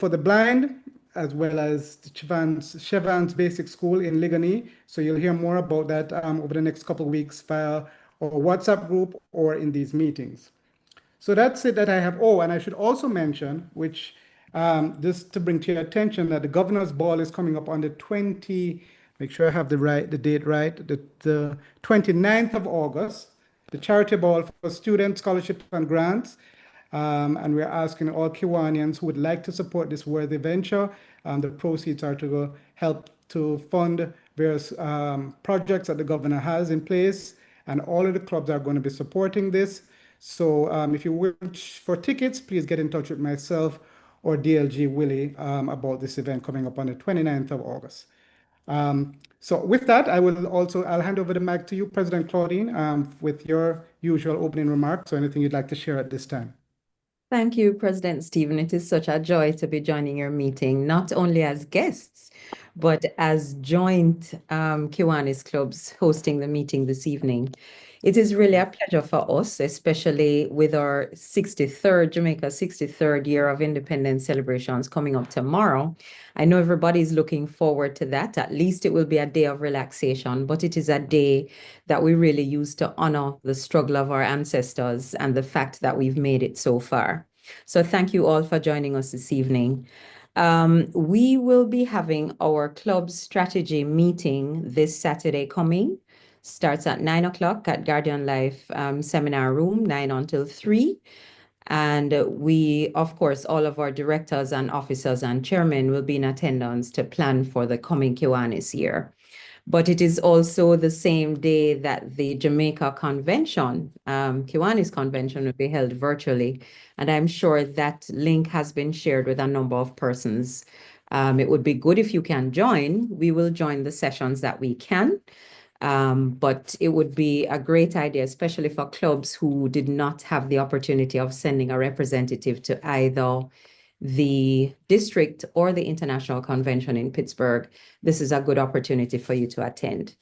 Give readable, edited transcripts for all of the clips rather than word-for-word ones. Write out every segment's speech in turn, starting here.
for the blind, as well as the Chevan's Basic School in Ligoni. So you'll hear more about that over the next couple of weeks via our WhatsApp group or in these meetings. So that's it that I have. Oh, and I should also mention, which just to bring to your attention, that the governor's ball is coming up on the 20, make sure I have the date right, the 29th of August, the charity ball for student scholarships and grants. And we're asking all Kiwanians who would like to support this worthy venture. The proceeds are to go help to fund various projects that the governor has in place, and all of the clubs are going to be supporting this. So if you wish for tickets, please get in touch with myself or DLG Willie about this event coming up on the 29th of August. So with that, I'll hand over the mic to you, President Claudine, with your usual opening remarks or anything you'd like to share at this time. Thank you, President Stephen. It is such a joy to be joining your meeting, not only as guests, but as joint Kiwanis clubs hosting the meeting this evening. It is really a pleasure for us, especially with our Jamaica's 63rd year of independence celebrations coming up tomorrow. I know everybody's looking forward to that. At least it will be a day of relaxation, but it is a day that we really use to honor the struggle of our ancestors and the fact that we've made it so far. So thank you all for joining us this evening. We will be having our club strategy meeting this Saturday coming. Starts at 9 o'clock at Guardian Life Seminar Room, 9 until 3. And we, of course, all of our directors and officers and chairmen will be in attendance to plan for the coming Kiwanis year. But it is also the same day that the Jamaica Convention, Kiwanis Convention, will be held virtually. And I'm sure that link has been shared with a number of persons. It would be good if you can join. We will join the sessions that we can. But it would be a great idea, especially for clubs who did not have the opportunity of sending a representative to either the district or the international convention in Pittsburgh. This is a good opportunity for you to attend.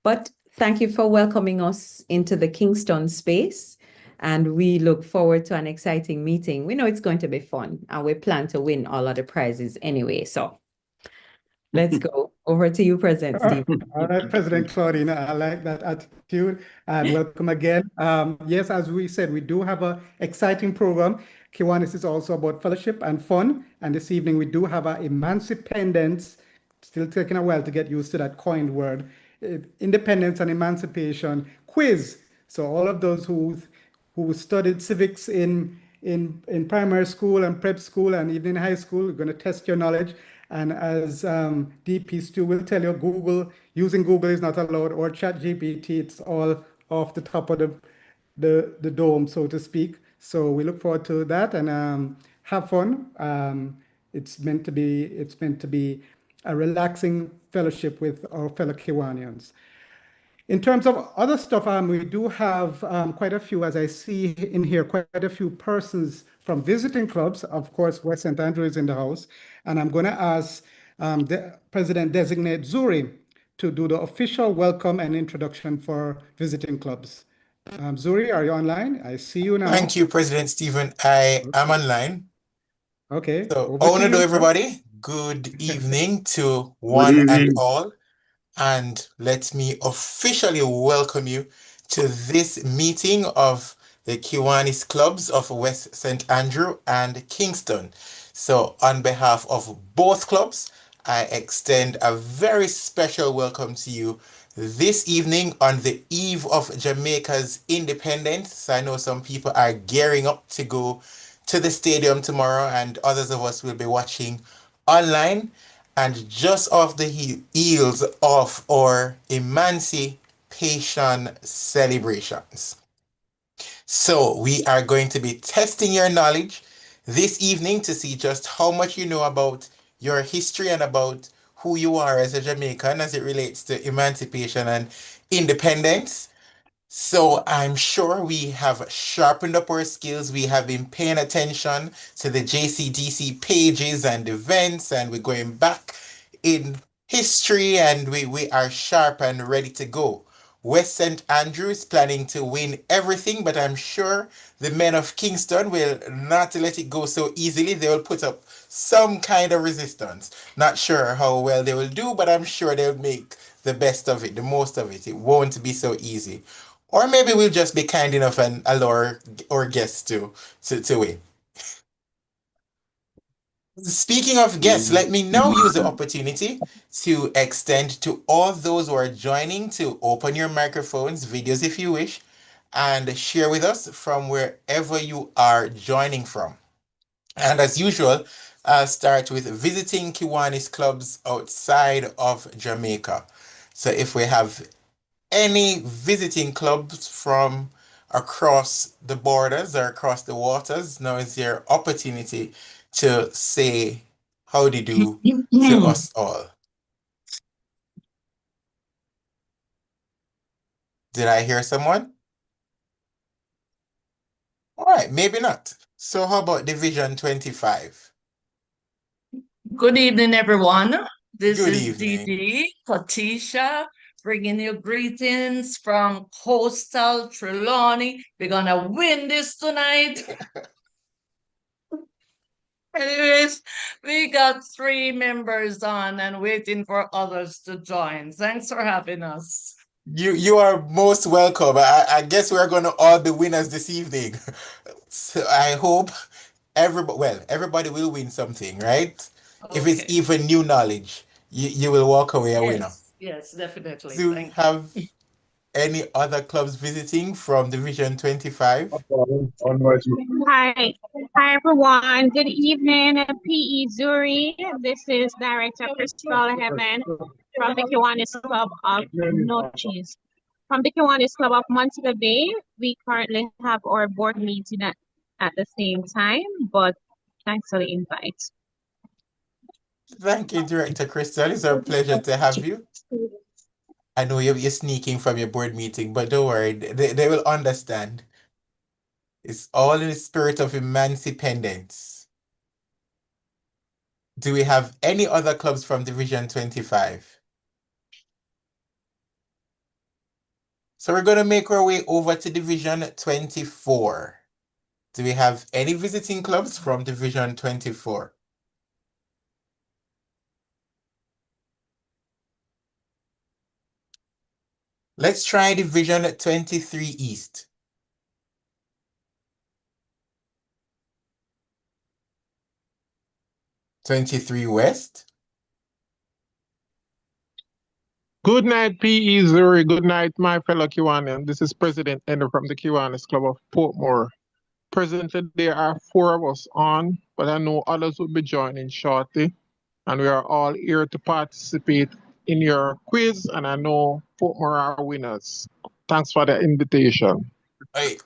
But thank you for welcoming us into the Kingston space. And we look forward to an exciting meeting. We know it's going to be fun, and we plan to win all of the prizes anyway. So let's go. Over to you, President Steve. All right, President Claudine, I like that attitude, and welcome again. Yes, as we said, we do have an exciting program. Kiwanis is also about fellowship and fun, and this evening we do have our Emancipendence, still taking a while to get used to that coined word, independence and emancipation quiz. So all of those who studied civics in primary school and prep school and even in high school, we're going to test your knowledge. And as DP Stu will tell you, using Google is not allowed, or ChatGPT. It's all off the top of the dome, so to speak. So we look forward to that and have fun. It's meant to be a relaxing fellowship with our fellow Kiwanians. In terms of other stuff, we do have quite a few, as I see in here, quite a few persons from visiting clubs. Of course, West St. Andrew is in the house. And I'm going to ask the President-designate Zuri to do the official welcome and introduction for visiting clubs. Zuri, are you online? I see you now. Thank you, President Stephen. I am online. Okay. So, Ownado, everybody. Good evening to one and all. And let me officially welcome you to this meeting of the Kiwanis clubs of West St. Andrew and Kingston. So on behalf of both clubs, I extend a very special welcome to you this evening on the eve of Jamaica's independence. I know some people are gearing up to go to the stadium tomorrow, and others of us will be watching online. And just off the heels of our emancipation celebrations. So we are going to be testing your knowledge this evening to see just how much you know about your history and about who you are as a Jamaican as it relates to emancipation and independence. So I'm sure we have sharpened up our skills. We have been paying attention to the JCDC pages and events, and we're going back in history, and we are sharp and ready to go. West St. Andrew is planning to win everything, but I'm sure the men of Kingston will not let it go so easily. They will put up some kind of resistance. Not sure how well they will do, but I'm sure they'll make the best of it, the most of it. It won't be so easy. Or maybe we'll just be kind enough and allow our guests to win. Speaking of guests, let me now use the opportunity to extend to all those who are joining to open your microphones, videos if you wish, and share with us from wherever you are joining from. And as usual, I'll start with visiting Kiwanis clubs outside of Jamaica. So if we have any visiting clubs from across the borders or across the waters, now is your opportunity to say howdy do to us all. Did I hear someone? All right, maybe not. So how about Division 25? Good evening, everyone. This Good is evening. Didi Katisha bringing you greetings from coastal Trelawney. We're gonna win this tonight. Anyways, we got 3 members on and waiting for others to join. Thanks for having us. You are most welcome. I guess we're gonna all be winners this evening. So I hope everybody will win something, right? If it's Okay. even new knowledge, you will walk away a winner. Yes, definitely. Do we Thank you. have any other clubs visiting from Division 25? Hi, hi everyone. Good evening, PE Zuri. This is Director Crystal Heaven from the Kiwanis Club of Noches. From the Kiwanis Club of Montego Bay, we currently have our board meeting at the same time, but thanks for the invite. Thank you, Director Crystal. It's our pleasure to have you. I know you're sneaking from your board meeting, but don't worry, they will understand. It's all in the spirit of Emancipendence. Do we have any other clubs from Division 25? So we're going to make our way over to Division 24. Do we have any visiting clubs from Division 24? Let's try Division 23 East. 23 West. Good night, PE Zuri. Good night, my fellow Kiwanian. This is President Ender from the Kiwanis Club of Portmore. Presently, there are 4 of us on, but I know others will be joining shortly. And we are all here to participate in your quiz, and I know Portmore are winners. Thanks for the invitation. I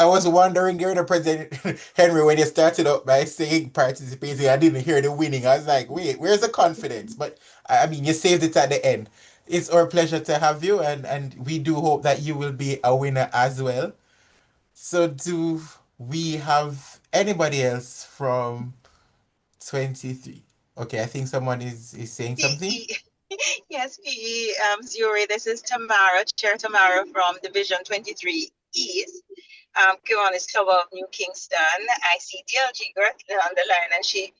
was wondering during the President Henry when you started up by saying participating, I didn't hear the winning. I was like, wait, where's the confidence? But I mean, you saved it at the end. It's our pleasure to have you, and we do hope that you will be a winner as well. So do we have anybody else from 23? Okay, I think someone is saying something. Yes, PE Zuri. This is Tamara, Chair Tamara from Division 23 East, Kiwanis Club of New Kingston. I see DLG Gertler on the line, and she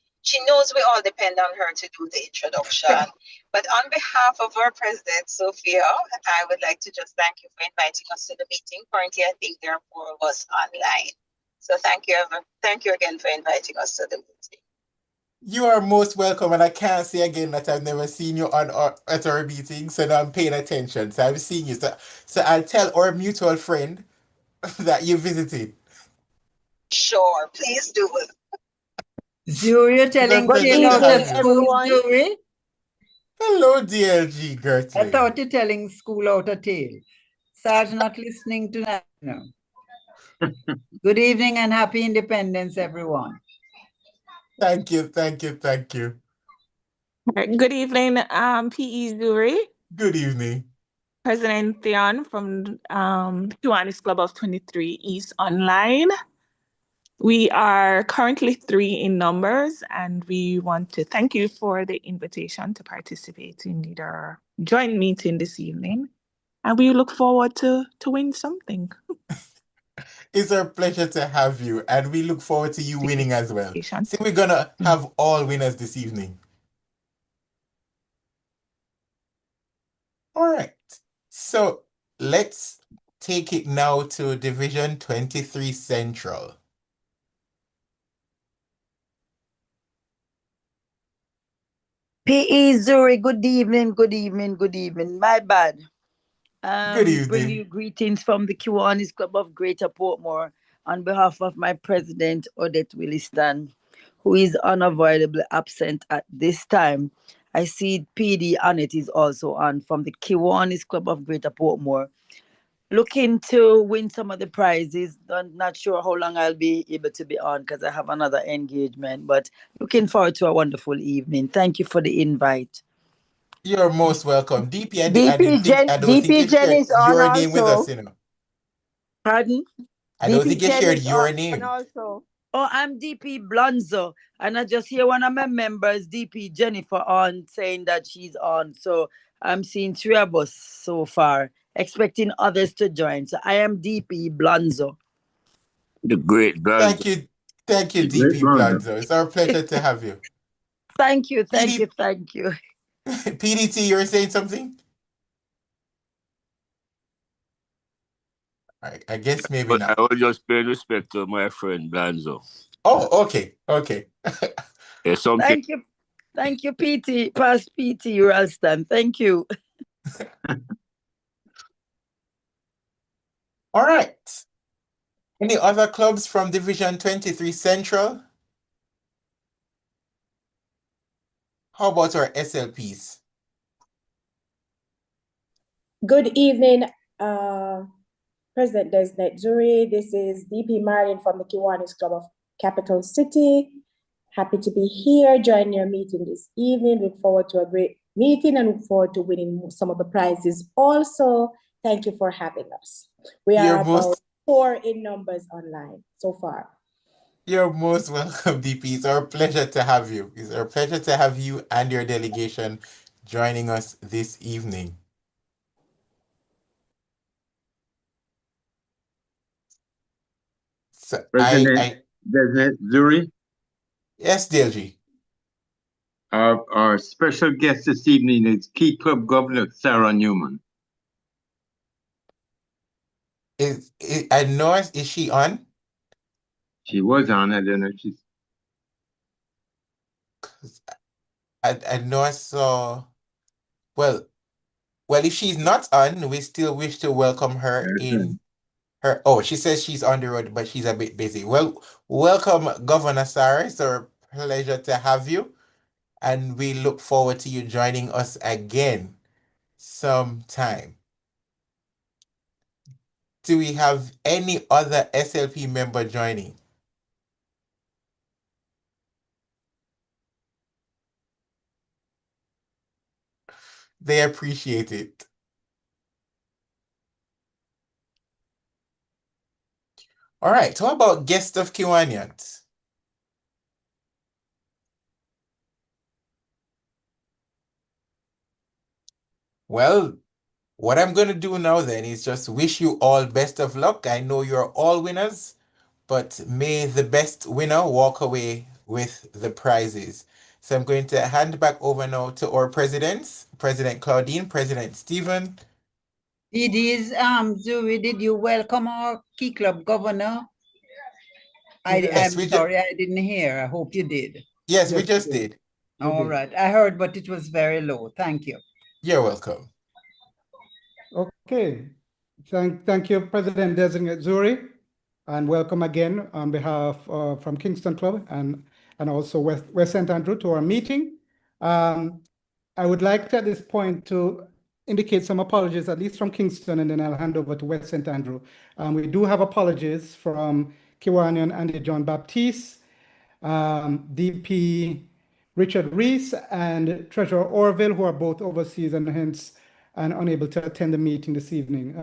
knows we all depend on her to do the introduction. But on behalf of our president, Sophia, I would like to just thank you for inviting us to the meeting. Currently, I think there are 4 of us online. So thank you again for inviting us to the meeting. You are most welcome, and I can't say again that I've never seen you at our meeting, so now I'm paying attention. So I'm seeing you. So I'll tell our mutual friend that you visited. Sure, please do. Zuri, you're telling Good Tail evening, out of everyone. school, Zuri? Hello, DLG Gertler. I thought you're telling school out of tail. Sarge not listening tonight. No. Good evening and happy independence, everyone. Thank you, thank you, thank you. Good evening, PE Zuri. Good evening. President Theon from Kiwanis Club of 23 East Online. We are currently 3 in numbers, and we want to thank you for the invitation to participate in our joint meeting this evening. and we look forward to win something. It's our pleasure to have you, and we look forward to you winning as well. Congratulations. See, we're gonna have all winners this evening. All right. So let's take it now to Division 23 Central. PE Zuri, good evening, good evening, good evening. My bad. Good Bring evening. you greetings from the Kiwanis Club of Greater Portmore on behalf of my president, Odette Williston, who is unavoidably absent at this time. I see PD Annette is also on from the Kiwanis Club of Greater Portmore. Looking to win some of the prizes. Not sure how long I'll be able to be on because I have another engagement, but looking forward to a wonderful evening. Thank you for the invite. You're most welcome. DP, I DP don't think you Jen shared is on your name with us, also. you know. Pardon? I don't think DP you Jen shared is your on name. also. Oh, I'm DP Blonzo, and I just hear one of my members, DP Jennifer, on saying that she's on. So I'm seeing 3 of us so far, expecting others to join. So I am DP Blonzo. The great Blonzo. Thank you, DP Blonzo. It's our pleasure to have you. Thank you. PDT, you're saying something? I guess maybe not. I will just pay respect to my friend Blonzo. Oh, okay. Thank you, PT, past PT Ralston. Thank you. All right. Any other clubs from Division 23 Central? How about our SLPs? Good evening, President-designate Zuri. This is DP Marlin from the Kiwanis Club of Capital City. Happy to be here, joining your meeting this evening. Look forward to a great meeting and look forward to winning some of the prizes. Also, thank you for having us. We are about 4 in numbers online so far. You're most welcome, DP. It's our pleasure to have you. It's our pleasure to have you and your delegation joining us this evening. So President Zuri? Yes, DLG. Our special guest this evening is Key Club Governor Sarah Newman. Is she on? She was on. I don't know if she's. I know I saw. Well, if she's not on, we still wish to welcome her in her. Oh, she says she's on the road, but she's a bit busy. Well, welcome, Governor Sarah. It's our pleasure to have you, and we look forward to you joining us again sometime. Do we have any other SLP member joining? They appreciate it. All right, how about guest of Kiwanians? Well, what I'm going to do now then is just wish you all best of luck. I know you're all winners, but may the best winner walk away with the prizes. So I'm going to hand back over now to our presidents, President Claudine, President Stephen. PD's Zuri, did you welcome our Key Club Governor? I'm sorry, I didn't hear. I hope you did. Yes, we just did. All right. I heard, but it was very low. Thank you. You're welcome. Okay. Thank you, President-designate Zuri, and welcome again on behalf from Kingston Club and also West St. Andrew to our meeting. I would like to, at this point, to indicate some apologies, at least from Kingston, and then I'll hand over to West St. Andrew. We do have apologies from Kiwanian Andy John Baptiste, DP Richard Reese, and Treasurer Orville, who are both overseas and hence unable to attend the meeting this evening.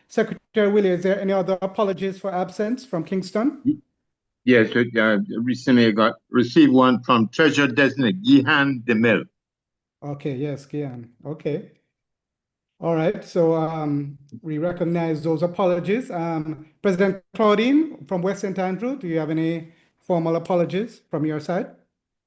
Secretary Willie, is there any other apologies for absence from Kingston? Yes, recently I received one from Treasurer Designate Gihan Demel. Okay, yes, Gian. Okay. All right, so we recognize those apologies. President Claudine from West St. Andrew, do you have any formal apologies from your side?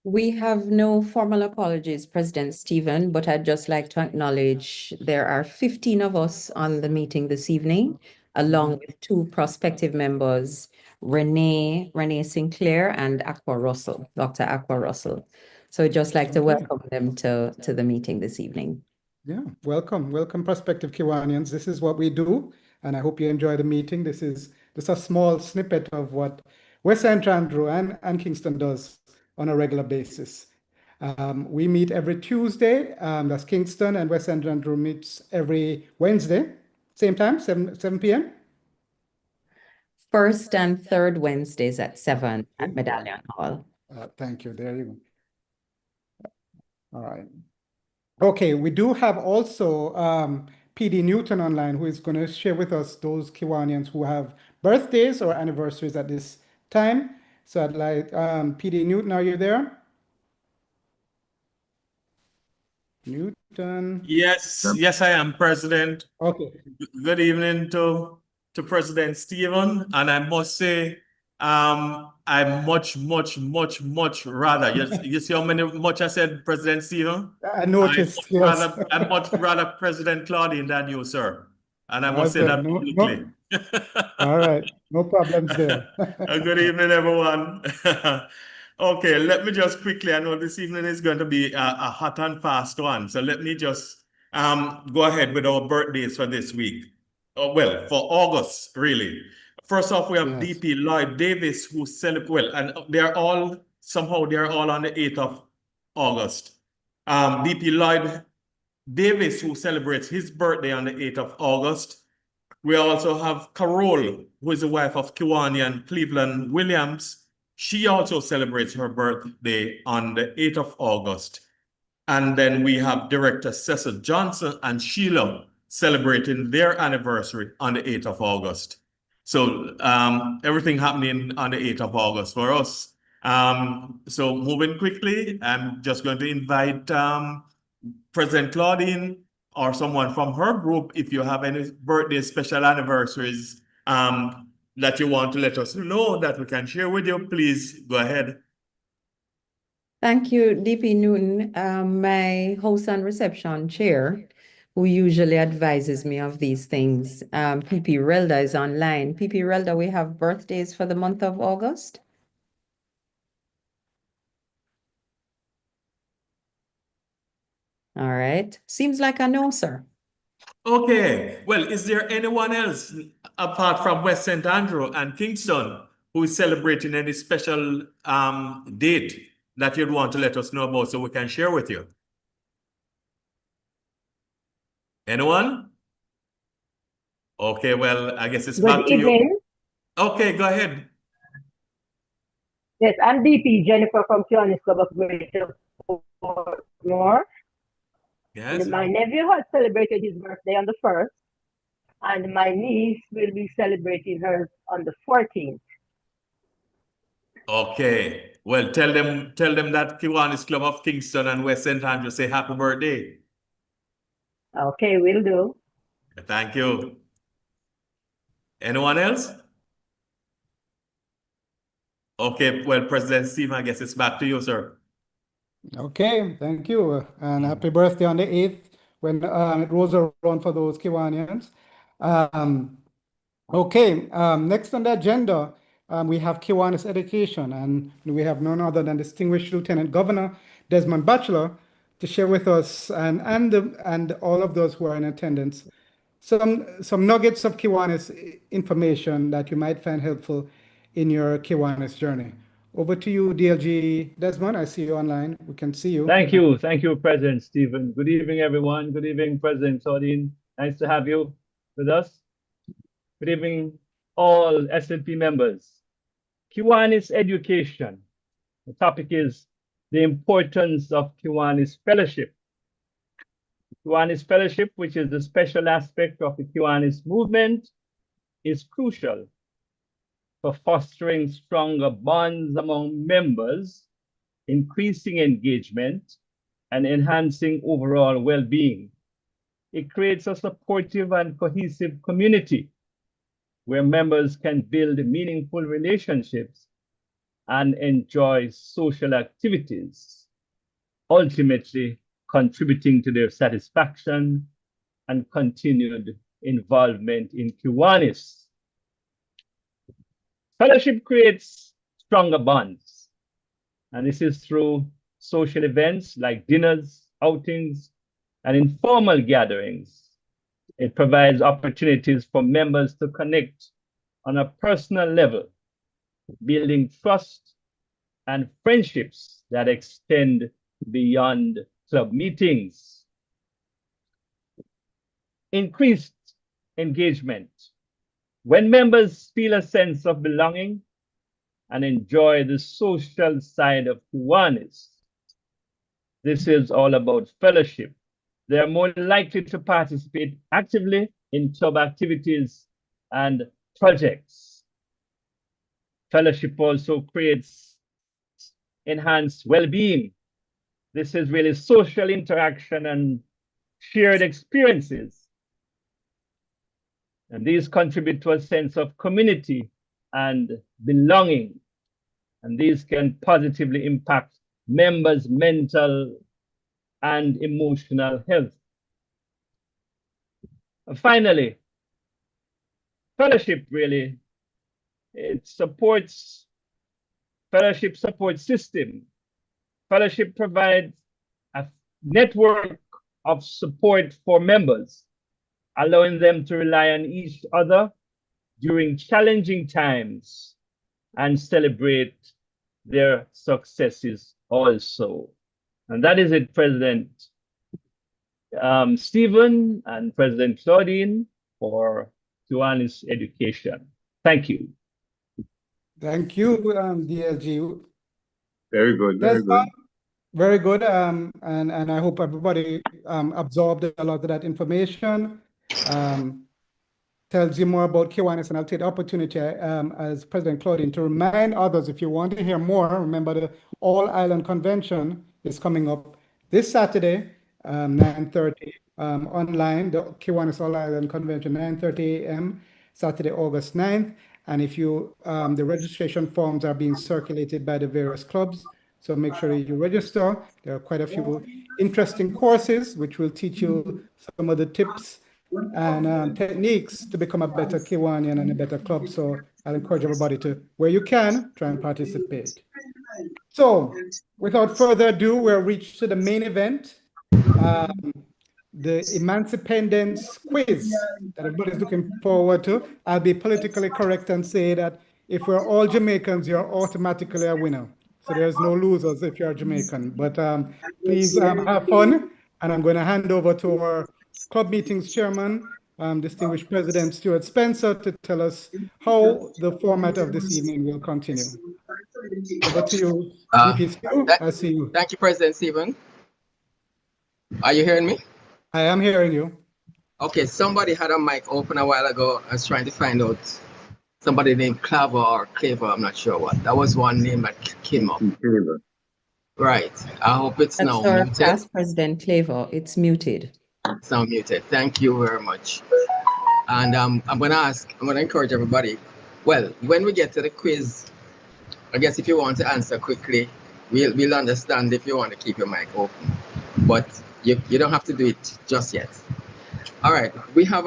We have no formal apologies, President Stephen, but I'd just like to acknowledge there are 15 of us on the meeting this evening, along with 2 prospective members, Renee Sinclair and Dr. Aqua Russell. So I'd just like to welcome them to the meeting this evening. Yeah, welcome prospective Kiwanians. This is what we do, and I hope you enjoy the meeting. This is just a small snippet of what West St. Andrew and Kingston does on a regular basis. We meet every Tuesday, that's Kingston, and West St. Andrew meets every Wednesday, same time, 7 p.m. First and third Wednesdays at 7 at Medallion Hall. Thank you. There you go. All right. Okay, we do have also PD Newton online, who is going to share with us those Kiwanians who have birthdays or anniversaries at this time. So I'd like PD Newton, are you there? Newton. Yes, yes, I am, President. Okay. Good evening to President Stephen, and I must say, I much rather. You see how much I said, President Stephen? I noticed. Yes. I much rather President Claudine than you, sir. And I must say that publicly. All right, no problems there. Good evening, everyone. Okay, let me just quickly, I know this evening is going to be a hot and fast one, so let me just go ahead with our birthdays for this week. Well, for August, really. First off, we have DP Lloyd Davis, who celebrate, well, and they're all on the 8th of August. DP Lloyd Davis, who celebrates his birthday on the 8th of August. We also have Carol, who is the wife of Kiwanian Cleveland Williams. She also celebrates her birthday on the 8th of August. And then we have Director Cecil Johnson and Sheila celebrating their anniversary on the 8th of August. So everything happening on the 8th of August for us. So moving quickly, I'm just going to invite President Claudine or someone from her group, if you have any birthday special anniversaries that you want to let us know that we can share with you, please go ahead. Thank you, DP Newton, my host and reception chair, who usually advises me of these things. PP Relda is online. PP Relda, we have birthdays for the month of August. All right. Seems like I know, sir. Okay. Well, is there anyone else apart from West St. Andrew and Kingston who is celebrating any special date that you'd want to let us know about so we can share with you? Anyone? Okay, well, I guess it's back to you. Okay, go ahead. Yes, I'm DP Jennifer from Kiwanis Club of Greater Portmore. Yes. My nephew has celebrated his birthday on the 1st, and my niece will be celebrating hers on the 14th. Okay. Well, tell them that Kiwanis Club of Kingston and West St. Andrew say happy birthday. Okay, will do. Thank you. Anyone else? Okay, well, President Stephen, I guess it's back to you, sir. Okay, thank you. And happy birthday on the 8th when it rolls around for those Kiwanians. Okay, next on the agenda, we have Kiwanis Education, and we have none other than distinguished Lieutenant Governor Desmond Batchelor to share with us and all of those who are in attendance some nuggets of Kiwanis information that you might find helpful in your Kiwanis journey. Over to you, DLG Desmond. I see you online. We can see you. Thank you, President Stephen. Good evening, everyone. Good evening, President Claudine. Nice to have you with us. Good evening, all SLP members. Kiwanis education. The topic is the importance of Kiwanis Fellowship. Kiwanis Fellowship, which is the special aspect of the Kiwanis movement, is crucial for fostering stronger bonds among members, increasing engagement, and enhancing overall well-being. it creates a supportive and cohesive community where members can build meaningful relationships and enjoy social activities, ultimately contributing to their satisfaction and continued involvement in Kiwanis. Fellowship creates stronger bonds, and this is through social events like dinners, outings, and informal gatherings. It provides opportunities for members to connect on a personal level, building trust and friendships that extend beyond club meetings. Increased engagement. When members feel a sense of belonging and enjoy the social side of Kiwanis, this is all about fellowship. They are more likely to participate actively in club activities and projects. Fellowship also creates enhanced well-being. This is really social interaction and shared experiences. And these contribute to a sense of community and belonging. And these can positively impact members' mental and emotional health. And finally, fellowship really, fellowship support system. Fellowship provides a network of support for members, allowing them to rely on each other during challenging times and celebrate their successes also. And that is it, President Stephen and President Claudine, for Kiwanis education. Thank you. Thank you, DLG. Very good, very good. Very good. And I hope everybody absorbed a lot of that information. Tells you more about Kiwanis, and I'll take the opportunity as President Claudine to remind others, if you want to hear more, remember the All Island Convention is coming up this Saturday, 9:30 online, the Kiwanis All Island Convention, 9:30 a.m., Saturday, August 9th. And if you, the registration forms are being circulated by the various clubs, so make sure you register. There are quite a few interesting courses which will teach you some of the tips and techniques to become a better Kiwanian and a better club. So I'll encourage everybody to, where you can, try and participate. So without further ado, we're reached to the main event, the Emancipendence quiz that everybody's looking forward to. I'll be politically correct and say that if we're all Jamaicans, you're automatically a winner. So there's no losers if you're Jamaican. But please have fun. And I'm going to hand over to our club meetings chairman, distinguished President Stuart Spencer, to tell us how the format of this evening will continue. Over to you, VP Stu. I see you. Thank you, President Stephen. Are you hearing me? I am hearing you. Okay, somebody had a mic open a while ago. I was trying to find out somebody named Claver or Claver, I'm not sure what. That was one name that came up. Right. I hope it's now muted. Past President Claver, it's muted. It's now muted. Thank you very much. And I'm going to encourage everybody. Well, when we get to the quiz, I guess if you want to answer quickly, we'll understand if you want to keep your mic open. But you don't have to do it just yet. All right, we have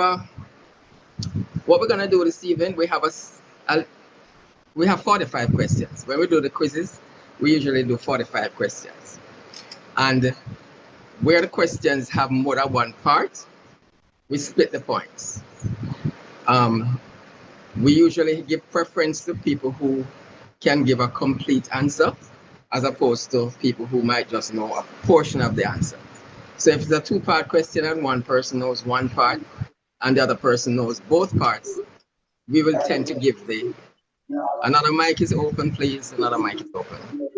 what we're going to do this evening, we have 45 questions. When we do the quizzes, we usually do 45 questions. And where the questions have more than one part, we split the points. We usually give preference to people who can give a complete answer, as opposed to people who might just know a portion of the answer. So if it's a two-part question and one person knows one part and the other person knows both parts, we will tend to give another mic is open, please. Another mic is open.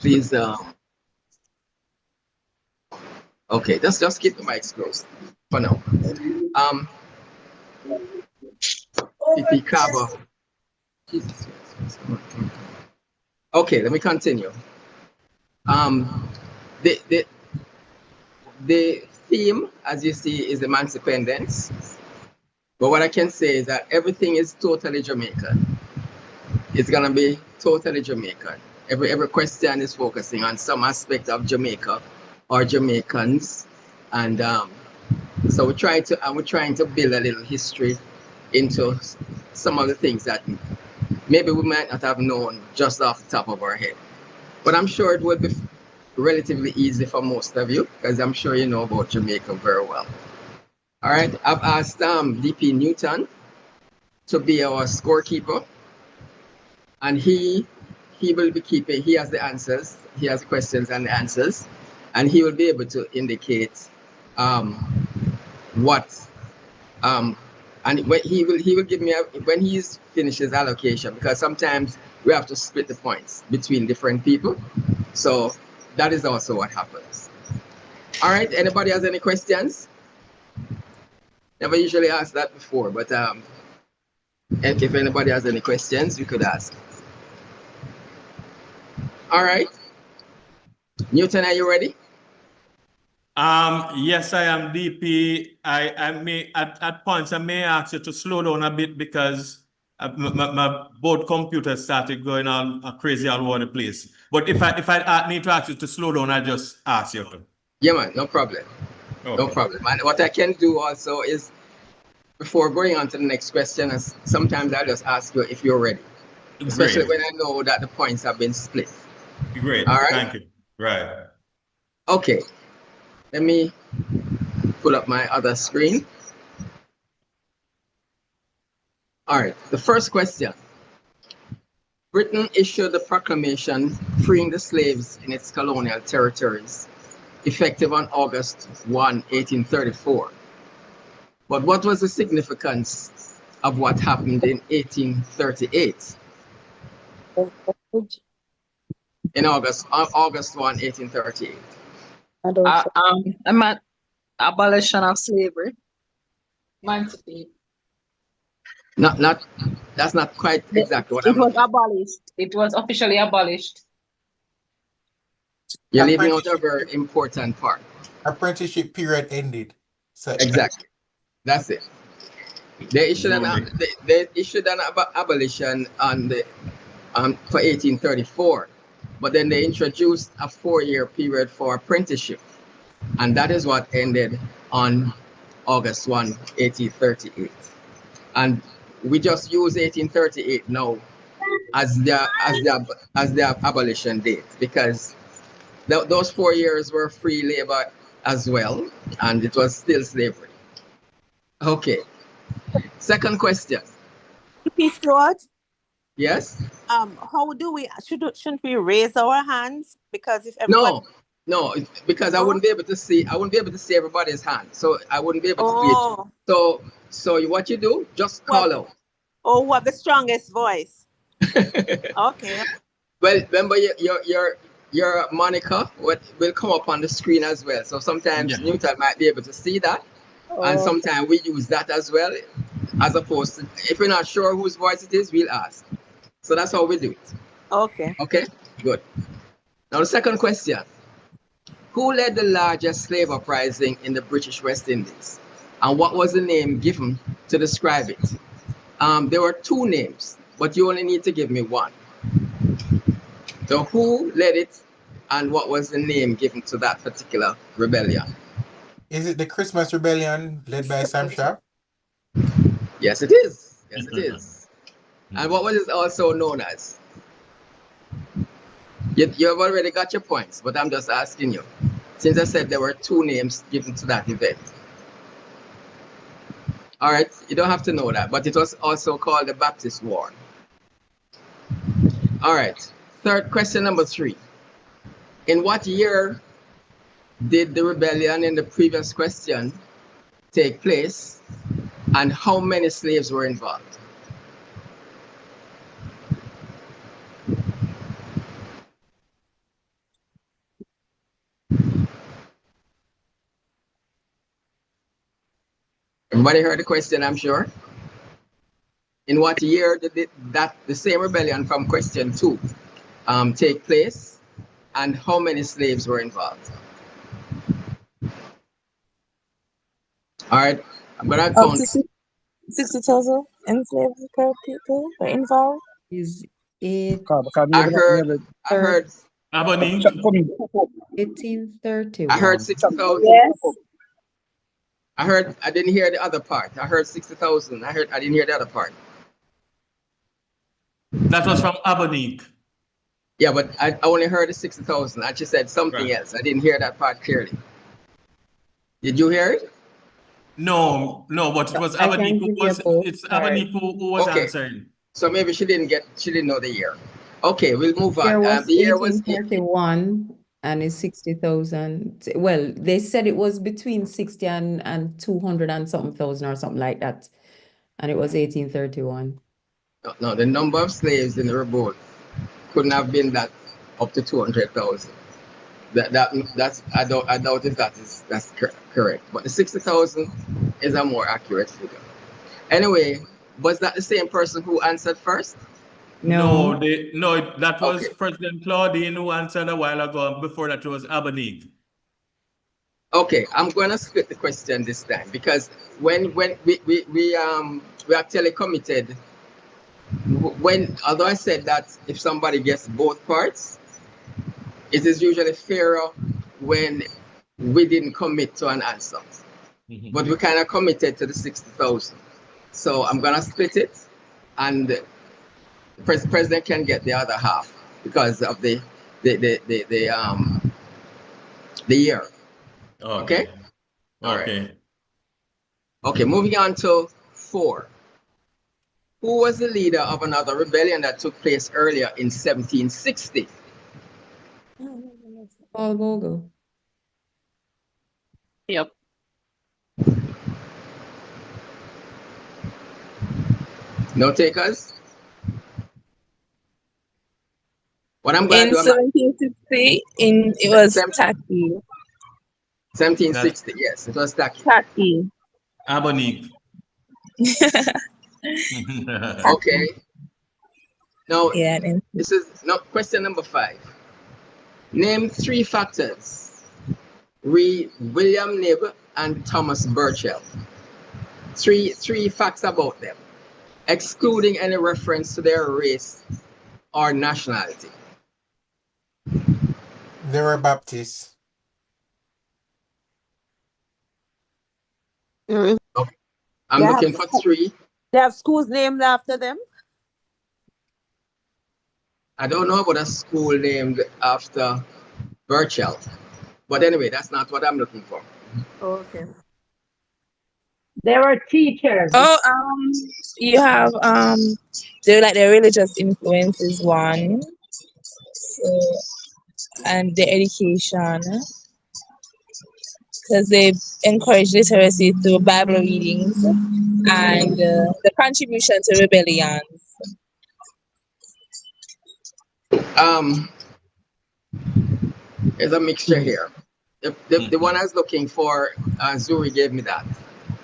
Please, okay, just keep the mics closed for now. PP Claver. Okay, let me continue. The theme, as you see, is Emancipendence. But what I can say is that everything is totally Jamaican. It's gonna be totally Jamaican. Every question is focusing on some aspect of Jamaica or Jamaicans, and so we're trying to build a little history into some of the things that maybe we might not have known just off the top of our head. But I'm sure it will be relatively easy for most of you, because I'm sure you know about Jamaica very well. All right, I've asked DP Newton to be our scorekeeper, and he will be keeping, he has the answers, he has questions and the answers, and he will be able to indicate what and when he will give me when he's finished his allocation, because sometimes we have to split the points between different people, so that is also what happens. All right, anybody has any questions? Never usually ask that before, but if anybody has any questions, you could ask. All right, Newton, are you ready? Yes, I am, DP. I may at points I may ask you to slow down a bit, because my both computers started going all crazy all over the place. But if I need to ask you to slow down, I'll just ask you to. Yeah, man, no problem. Okay. No problem. And what I can do also is, before going on to the next question, sometimes I'll just ask you if you're ready, especially when I know that the points have been split. Great. All right. Thank you. Right. Okay. Let me pull up my other screen. All right. The first question. Britain issued the proclamation freeing the slaves in its colonial territories, effective on August 1, 1834. But what was the significance of what happened in 1838? In August 1, 1838. Abolition of slavery. Emancipate. That's not quite exactly what it was abolished. It was officially abolished. You're leaving out a very important part. Apprenticeship period ended. So exactly. That's it. They issued an abolition on the for 1834, but then they introduced a 4-year period for apprenticeship, and that is what ended on August 1, 1838. And we just use 1838 now as their abolition date, because those 4 years were free labor as well, and it was still slavery. Okay. Second question. Stewart? Yes. How do we shouldn't we raise our hands? Because if everybody... No, because I wouldn't be able to see everybody's hand, so I wouldn't be able to read. So what you do, just call out. Oh, who have the strongest voice? Okay. Well, remember your moniker will come up on the screen as well. So sometimes Newton might be able to see that, and sometimes we use that as well, as opposed to, if we're not sure whose voice it is, we'll ask. So that's how we do it. Okay. Okay, good. Now the second question. Who led the largest slave uprising in the British West Indies? And what was the name given to describe it? There were 2 names, but you only need to give me one. So who led it, and what was the name given to that particular rebellion? Is it the Christmas Rebellion led by Sam Sharp? Yes, it is. Yes, it is. And what was it also known as? You have already got your points, but I'm just asking you. Since I said there were 2 names given to that event. All right, you don't have to know that, but it was also called the Baptist War. All right, question number 3. In what year did the rebellion in the previous question take place, and how many slaves were involved? Everybody heard the question, I'm sure. In what year did the same rebellion from question 2 take place, and how many slaves were involved? All right, I'm gonna Up count. to 60,000 enslaved people were involved. Is it I heard Abonique. 1831? I heard 60,000. Yes. I didn't hear the other part. I heard 60,000. I didn't hear the other part. That was from Abonique. Yeah, but I only heard the 60,000. I just said something else. I didn't hear that part clearly. Did you hear it? No, but it was Abonique who was. It's Abonique who was answering. So maybe she didn't know the year. Okay, we'll move on. There was The year was 1831 and it's 60,000. Well, they said it was between 60 and 200 and something thousand or something like that. And it was 1831. No, the number of slaves in the revolt couldn't have been that up to 200,000. That's I doubt if that's correct. But the 60,000 is a more accurate figure. Anyway, was that the same person who answered first? No, that was President Claudine who answered a while ago. Before that, it was Abonique. Okay, I'm gonna split the question this time because when we actually committed. Although I said that if somebody gets both parts, it is usually fairer when we didn't commit to an answer. But we kind of committed to the 60,000. So I'm gonna split it, and the president can get the other half because of the year. Okay. All right. Okay. Moving on to 4. Who was the leader of another rebellion that took place earlier in 1760? Paul Bogle. Yep. No takers? What I'm going in to do, 1760, it was Taki. 1760, yes, it was Taki. Taki. Abonique. Okay. Now, this is question number 5. Name 3 factors. Read William Knibb and Thomas Burchell. Three facts about them, excluding any reference to their race or nationality. They were Baptists. Okay. I'm looking for 3. They have schools named after them? I don't know about a school named after Burchell. But anyway, that's not what I'm looking for. Okay. There were teachers. Oh, you have they're like the religious influence is one. So, and the education, because they encourage literacy through Bible readings and the contribution to rebellions. There's a mixture here. The one I was looking for, Zuri gave me that.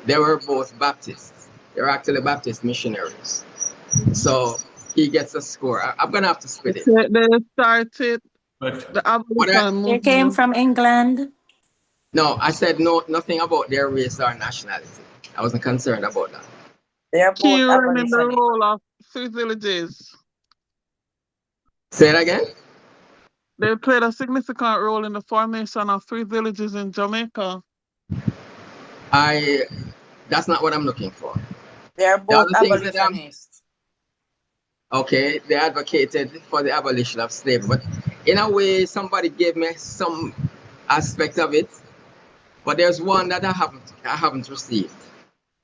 They were both Baptists. They were actually Baptist missionaries. So he gets a score. I'm going to have to split it. They started the abolition movement. They came from England. No, I said nothing about their race or nationality. I wasn't concerned about that. They are both Key in the abolitionists. role of 3 villages. Say it again? They played a significant role in the formation of 3 villages in Jamaica. That's not what I'm looking for. They are both abolitionists. Okay, they advocated for the abolition of slavery, but in a way, somebody gave me some aspect of it, but there's one that I haven't received.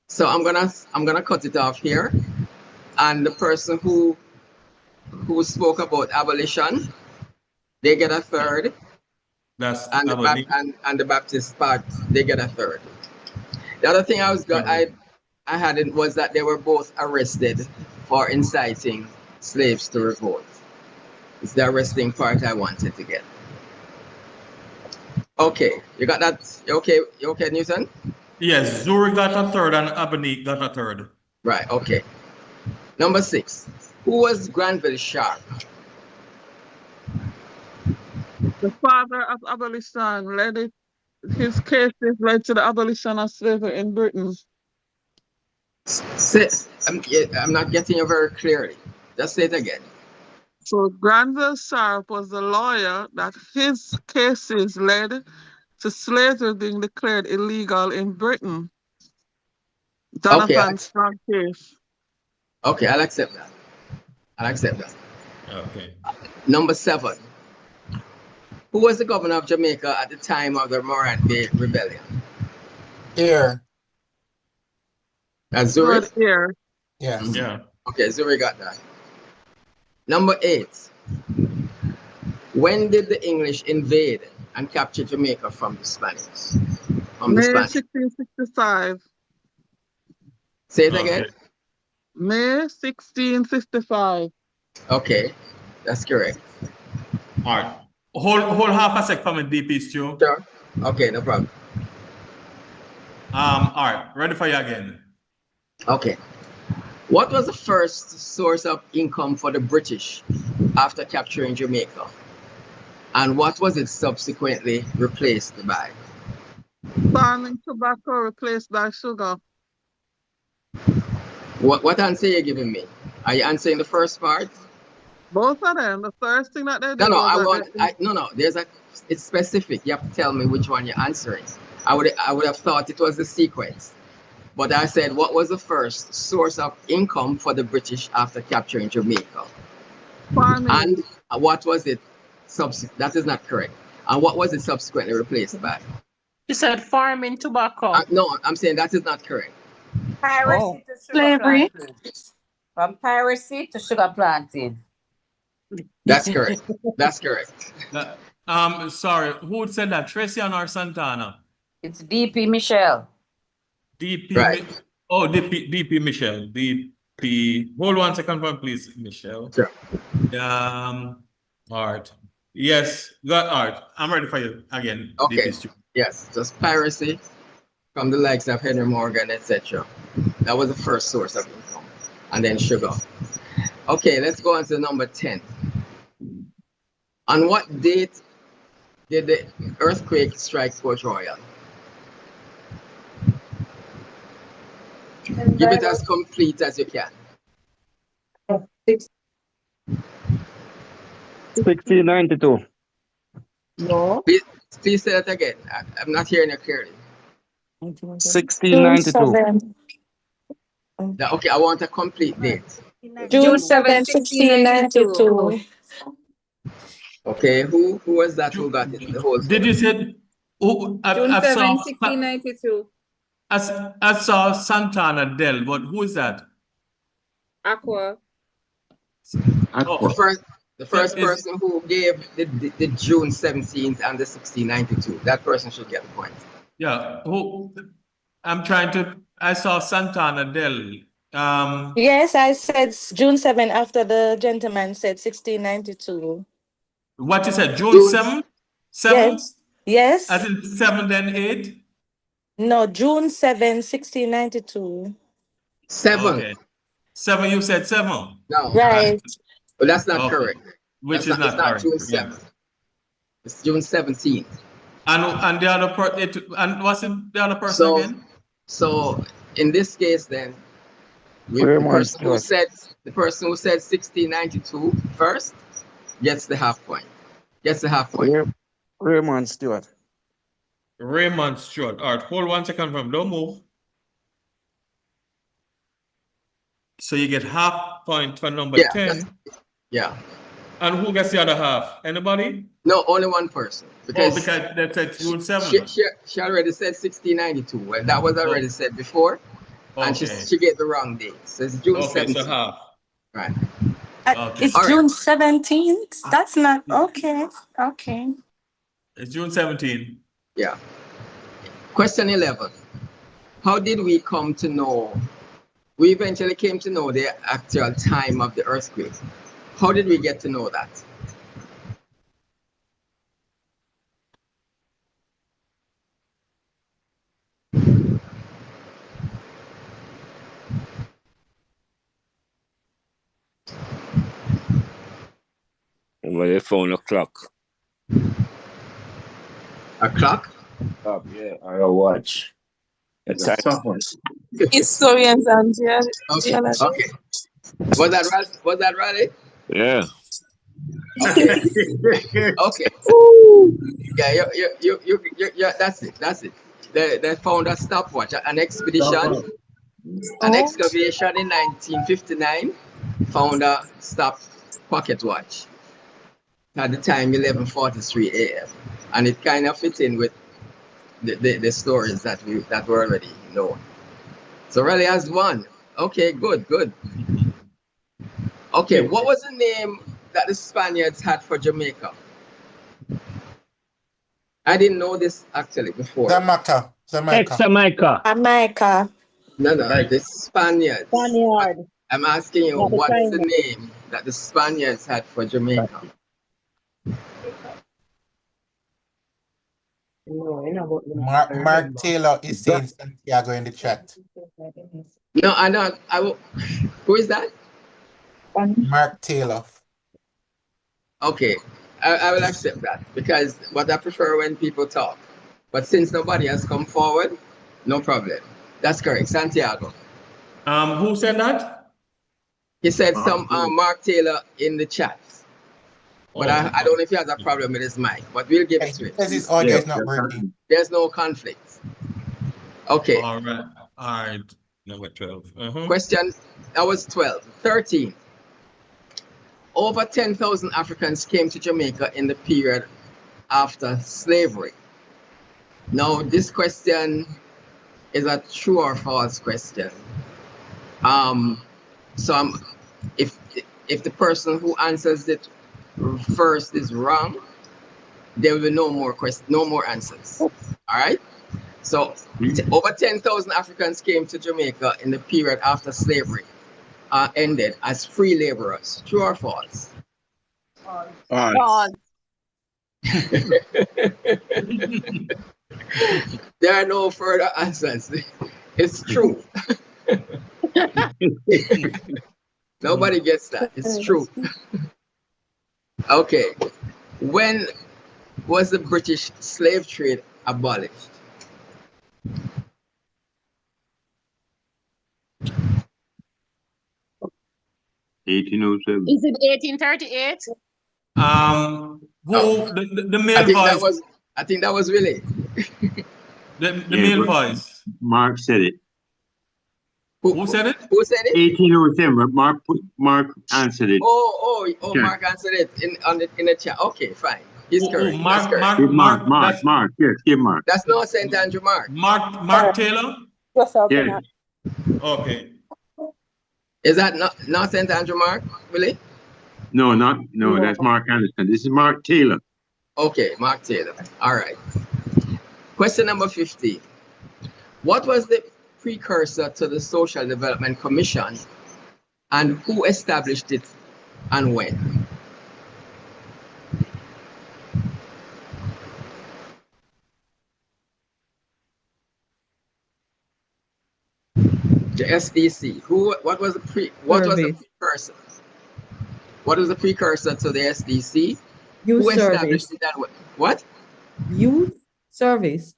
So I'm gonna cut it off here, and the person who spoke about abolition, they get a 3rd. That's and the Baptist part, they get a 3rd. The other thing I had was that they were both arrested for inciting slaves to revolt. It's the arresting part I wanted to get. Okay, you got that? You okay, Newton? Yes, Zuri got a 3rd and Abonique got a 3rd. Right, okay. Number 6. Who was Granville Sharp? The father of abolition led his cases led to the abolition of slavery in Britain. I'm not getting you very clearly. Just say it again. So Granville Sharp was the lawyer that his cases led to slavery being declared illegal in Britain. Jonathan Strong case. Okay, I'll accept that. I'll accept that. Okay. Number 7. Who was the governor of Jamaica at the time of the Morant Bay Rebellion? Here. That's Zurich? Good here. Yes. Yeah. Okay, Zurich got that. Number 8. When did the English invade and capture Jamaica from the Spanish? May 1665. Say it again. May 1655. Okay, that's correct. All right. Hold half a sec for me, DP Stu. Sure. Okay, no problem. All right, ready for you again. Okay. What was the first source of income for the British after capturing Jamaica? And what was it subsequently replaced by? Farming tobacco replaced by sugar. What answer are you giving me? Are you answering the first part? Both of them. The first thing that they did No, was it's specific. You have to tell me which one you're answering. I would have thought it was the sequence. But I said, what was the first source of income for the British after capturing Jamaica? Farming. And what was it that is not correct. And what was it subsequently replaced by? You said farming tobacco. No, I'm saying that is not correct. Piracy to sugar Slavery. planting. From piracy to sugar planting. That's correct. That's correct. Sorry, who said that? Tracy or Santana? It's DP Michelle. DP. Right. DP Michelle. DP. Hold 1 second, please, Michelle. Sure. All right. Yes. All right. I'm ready for you again. Okay. DP. Yes. Just piracy from the likes of Henry Morgan, etc. That was the first source of income. And then sugar. Okay, let's go on to number 10. On what date did the earthquake strike Port Royal? Give it as complete as you can. 1692. No. Please say that again. I'm not hearing you clearly. 1692. Okay, I want a complete date. June 7, 1692. Okay, who was that who got it? The whole Did you say June 7, 1692. I saw Santana Del, but who is that? Aqua. The first person who gave the June 17th and the 1692, that person should get the point. Yeah, I saw Santana Del. Yes, I said June 7 after the gentleman said 1692. What you said, June 7? 7? Yes. Yes. As in 7 then 8? No, June 7, 1692. 7. Okay. 7, you said 7? No. Right. But that's not Okay. correct. Which That's is not correct. June 7th. Yeah. It's June 17th. And the other person, and what's the other person again? So in this case then, the person who said 1692 first gets the half point. Raymond Stewart. Raymond Stewart. All right, hold 1 second from don't move. So you get half point for number 10. Yeah. And who gets the other half? Anybody? No, only one person. Because they said June 7. She already said 1692. Well, that was already said before. And she gave the wrong date. So it's June 17th. So half. Right. It's June 17th? That's not okay. Okay. It's June 17. Yeah. Question 11. How did we come to know? We eventually came to know the actual time of the earthquake. How did we get to know that? Well, they found a clock. A clock? Yeah, I'll watch. It's a tough one. Historians and Okay, geology. okay. Was that Raleigh? Yeah. Okay. Okay. Yeah, that's it. That's it. They found a stopwatch, an expedition, an excavation in 1959, found a pocket watch. At the time, 11:43 a.m. And it kind of fit in with the stories that were already known. So Raleigh has won. Okay, good, good. Okay, what was the name that the Spaniards had for Jamaica? I didn't know this actually before. Jamaica. Jamaica. Jamaica. No, the Spaniards. Spaniard. I'm asking you, Not the what is the China. name that the Spaniards had for Jamaica? Mark Taylor is saying Santiago in the chat. No, I know. Who is that? Mark Taylor. Okay, I will accept that because what I prefer when people talk. But since nobody has come forward, no problem. That's correct. Santiago. Who said that? He said Mark Taylor in the chat. But I don't know if he has a problem with his mic, but we'll give it to him. Because his audio is not working. There's no conflict. Okay. All right. All right. Number 12. Question, that was 12. 13. Over 10,000 Africans came to Jamaica in the period after slavery. Now, this question is a true or false question. If the person who answers it first is wrong, there will be no more answers. All right. So over 10,000 Africans came to Jamaica in the period after slavery ended as free laborers. True or false? False. There are no further answers. It's true. Nobody gets that. It's true. Okay. When was the British slave trade abolished? Is it 1838? The male voice. I think that was Willie. The male voice. Mark said it. Who said it? Who said it? 1807, but Mark answered it. Oh, Yeah. Mark answered it in the chat. Okay, fine. He's correct. Mark, Mark. Yes, give Mark. That's not St. Andrew Mark. Mark Taylor? Yeah. Okay. Is that not St. Andrew Mark, Willie? No, that's Mark Anderson. This is Mark Taylor. Okay, Mark Taylor. All right. Question number 15. What was the precursor to the Social Development Commission and who established it and when? The SDC. What was the precursor? What was the precursor to the SDC? Youth who service. established it and when? What? Youth service.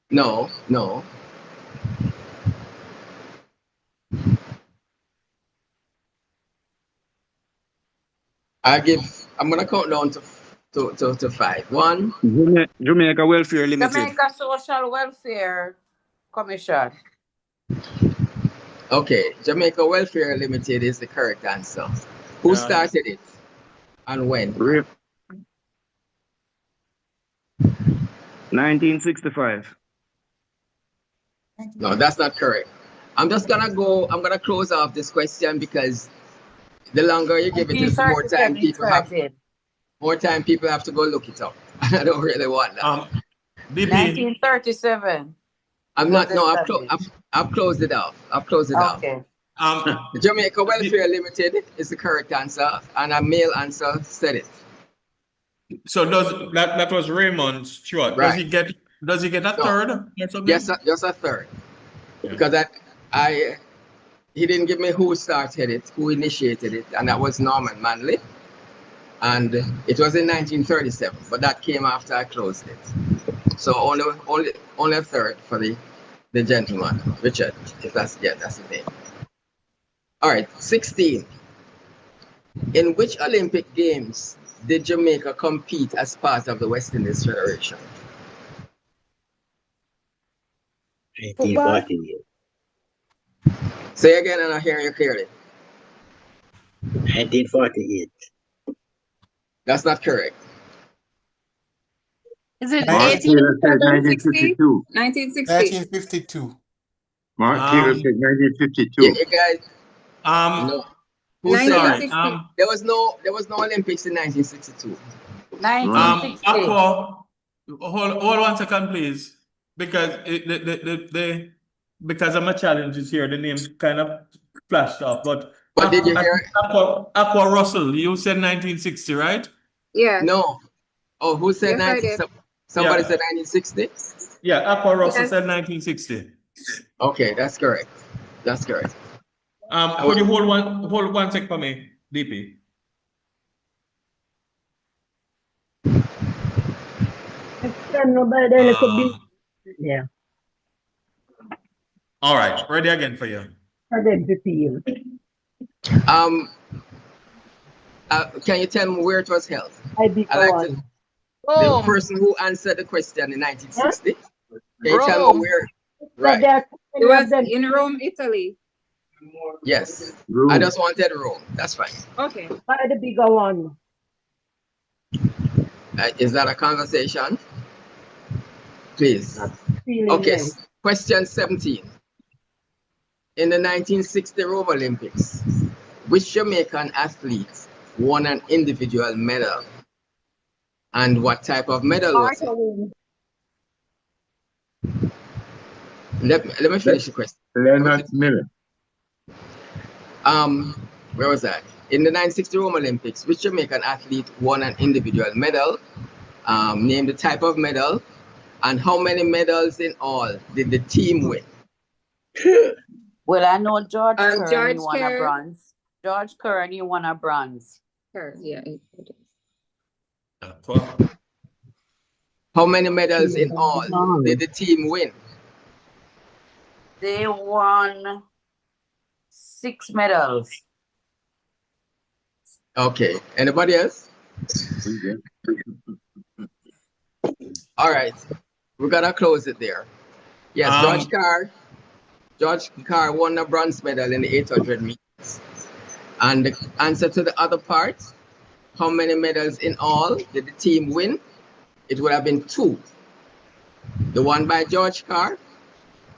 No. I'm gonna count down to 5. 1. Jamaica Welfare Limited. Jamaica Social Welfare Commission. Okay, Jamaica Welfare Limited is the correct answer. Who started it and when? 1965. No, that's not correct. I'm gonna close off this question because the longer you give it, the more time people have to go look it up. I don't really want that. 1937. I've closed it off. Okay. The Jamaica Welfare Limited is the correct answer, and a male answer said it. So that was Raymond Stewart. Right. Does he get a third or something? Yes, just a third. Yeah. Because he didn't give me who started it, who initiated it, and that was Norman Manley. And it was in 1937, but that came after I closed it. So only a third for the gentleman, Richard, if that's his name. All right, 16. In which Olympic Games did Jamaica compete as part of the West Indies Federation? 1948. Say again, and I hear you clearly. 1948. That's not correct. Is it Mark Taylor said 1952? 1952. Mark Taylor said 1952. You guys. No. Who said that? Sorry. There was no Olympics in 1962. Aqua, hold 1 second, please, because because of my challenges here, the name kind of flashed off. But did you hear? Aqua Russell, you said 1960, right? Yeah. No. Oh, who said Yes, I 19? did. Somebody Yeah. said 1960. Yeah, Aqua Russell Yes. said 1960. Okay, that's correct. That's correct. Could you hold one sec for me, DP? Yeah. All right, ready again for you. Can you tell me where it was held? I like to, the person who answered the question in 1960. Can you tell me where? Right. It was in Rome, Italy. Yes. I just wanted Rome. That's fine. Okay. By the bigger one. Is that a conversation? Please. Okay. Question 17. In the 1960 Rome Olympics, which Jamaican athlete won an individual medal? And what type of medal was it? Let me finish the question. Leonard Miller. Where was that? In the 1960 Rome Olympics, which Jamaican athlete won an individual medal? Name the type of medal, and how many medals in all did the team win? Well, I know George Curran George won a Kerr. bronze. George Curran, you won a bronze. Yeah. How many medals in all did the team win? They won 6 medals. Okay. Anybody else? All right. We gotta close it there. Yes, George Carr won a bronze medal in the 800 meters. And the answer to the other part, how many medals in all did the team win? It would have been 2. The one by George Carr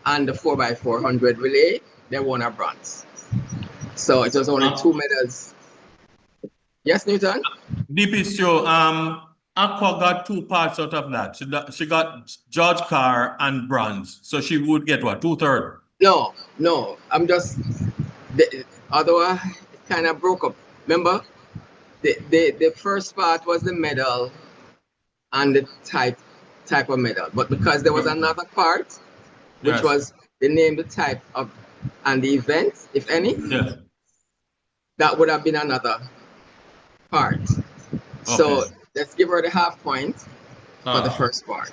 and the 4x400 relay, they won a bronze. So it was only 2 medals. Yes, Newton? DP Show, Aqua got 2 parts out of that. She got George Carr and bronze. So she would get what, 2/3? No. I'm just, although it kind of broke up. Remember, the first part was the medal and the type of medal. But because there was another part, which was the name, the type of, and the event, if any, that would have been another part. So let's give her the half point for the first part.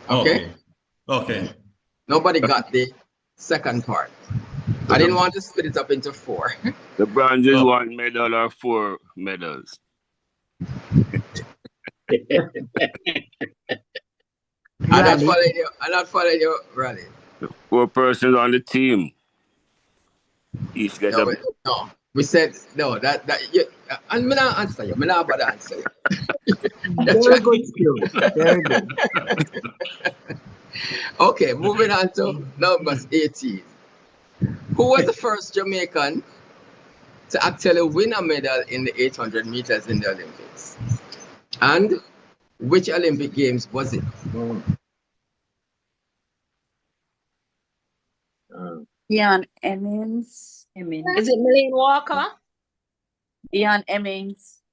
Okay? Okay. Nobody got the second part. I didn't want to split it up into 4. The bronze is 1 medal or 4 medals. I'm not following you, Raleigh. 4 persons on the team. Each gets a... No. We said no. I'm not answer you. I'm not about to answer you. Very good skill. Very good. Okay, moving on to number 18. Who was the first Jamaican to actually win a medal in the 800 meters in the Olympics? And which Olympic Games was it? Ian Emmons. Is it Millie Walker? Ian Emmons.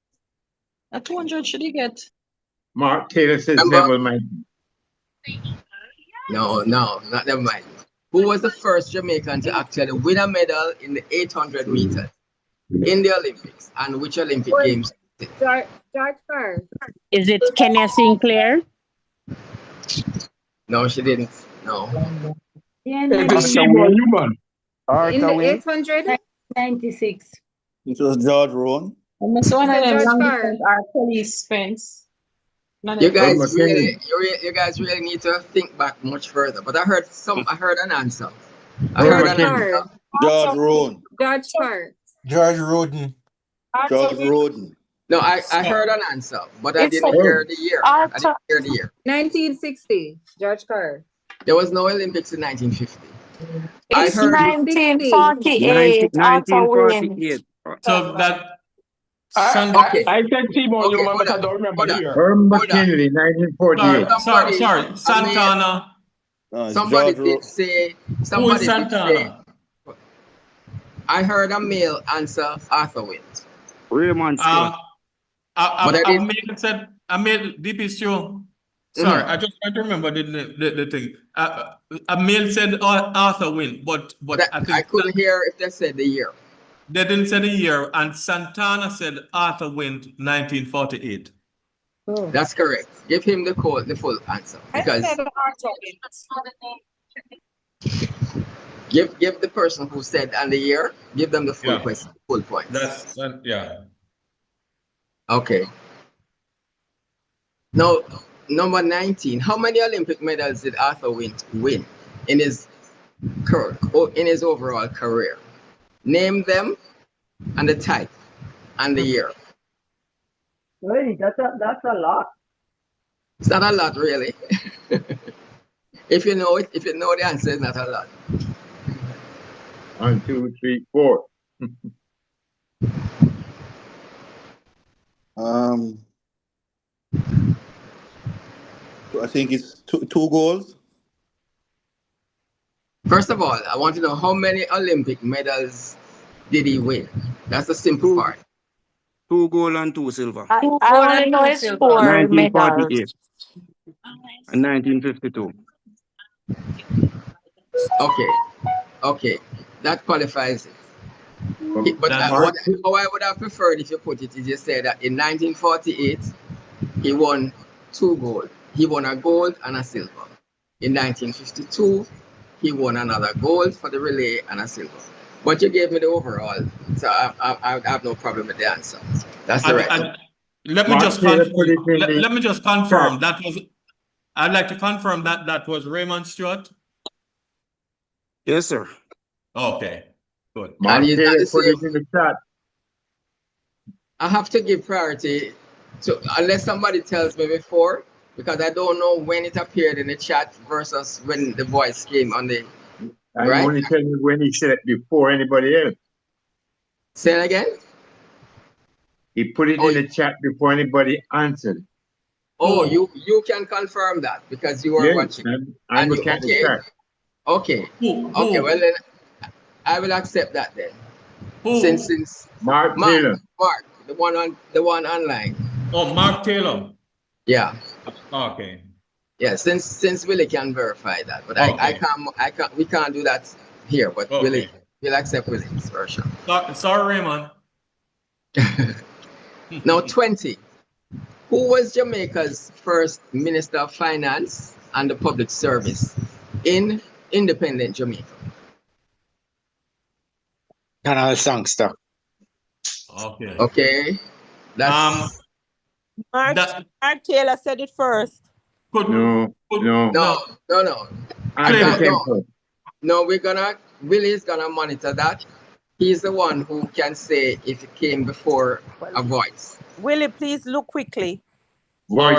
A 200 should he get? Mark Taylor says never mind. No, not never mind. Who was the first Jamaican to actually win a medal in the 800 meters in the Olympics? And which Olympic Games? George Carr. Is it Kenya Sinclair? No, she didn't. No. Yeah, Arthur Wayne. in the Arthur Wayne. 800. 96. It was George Roan. Almost one of Said them George long Carr. distance are police fence. You guys really need to think back much further. But I heard an answer. George Carr. George Roan. George Carr. George Roden. George Roden. No, I heard an answer, but I It's didn't hear the year. I didn't Arthur. hear the year. 1960. George Carr. There was no Olympics in 1950. I It's heard 1948. Arthur Wayne. 1948. So that Okay. I said Timon Okay, Newman, hold but I on. don't remember Hold the on. year. Herb Hold on. McKinley, 1948. sorry, Santana. Somebody did say. Somebody did say. Santana? I heard a male answer Arthur Wayne. Raymond Stewart. I made DP show. Sorry, I just trying to remember the thing. A male said Arthur Wynn, but I think I couldn't hear if they said the year. they didn't say the year, and Santana said Arthur Wynn 1948. Oh. That's correct. Give him the full answer, because give the person who said and the year, give them the full question, full point. That's yeah. Okay. Now, number 19. How many Olympic medals did Arthur win in his overall career? Name them and the type and the year. Hey, that's a lot. It's not a lot, really. If you know the answer, it's not a lot. 1, 2, 3, 4. I think it's two goals. First of all, I want to know how many Olympic medals did he win? That's the simple part. 2 gold and 2 silver. I only know it's 4 medals. 1948 and 1952. Okay, that qualifies it. But how I would have preferred if you put it is you say that in 1948 he won 2 gold. He won a gold and a silver. In 1952 he won another gold for the relay and a silver. But you gave me the overall, so I have no problem with the answer. That's the right. Let me just confirm. That was. I'd like to confirm that was Raymond Stewart. Yes, sir. Okay, good. And Put it in the chat. I have to give priority to, unless somebody tells me before, because I don't know when it appeared in the chat versus when the voice came on the. I'm only telling you when he said it before anybody else. Say it again. He put it in the chat before anybody answered. Oh, you can confirm that because you were watching. I'm looking at the chat. Okay. Okay. Well then, I will accept that then. Since Mark Taylor. Mark, the one online. Oh, Mark Taylor. Yeah. Okay. Yeah. Since Willie can verify that, but I can't. We can't do that here. But Willie, we'll accept Willie's version. Sorry, Raymond. Now 20. Who was Jamaica's first Minister of Finance and the Public Service in independent Jamaica? Colonel Sangster. Okay. Okay. That's Mark Taylor said it first. No. Willie's gonna monitor that. He's the one who can say if it came before a voice. Willie, please look quickly. Voice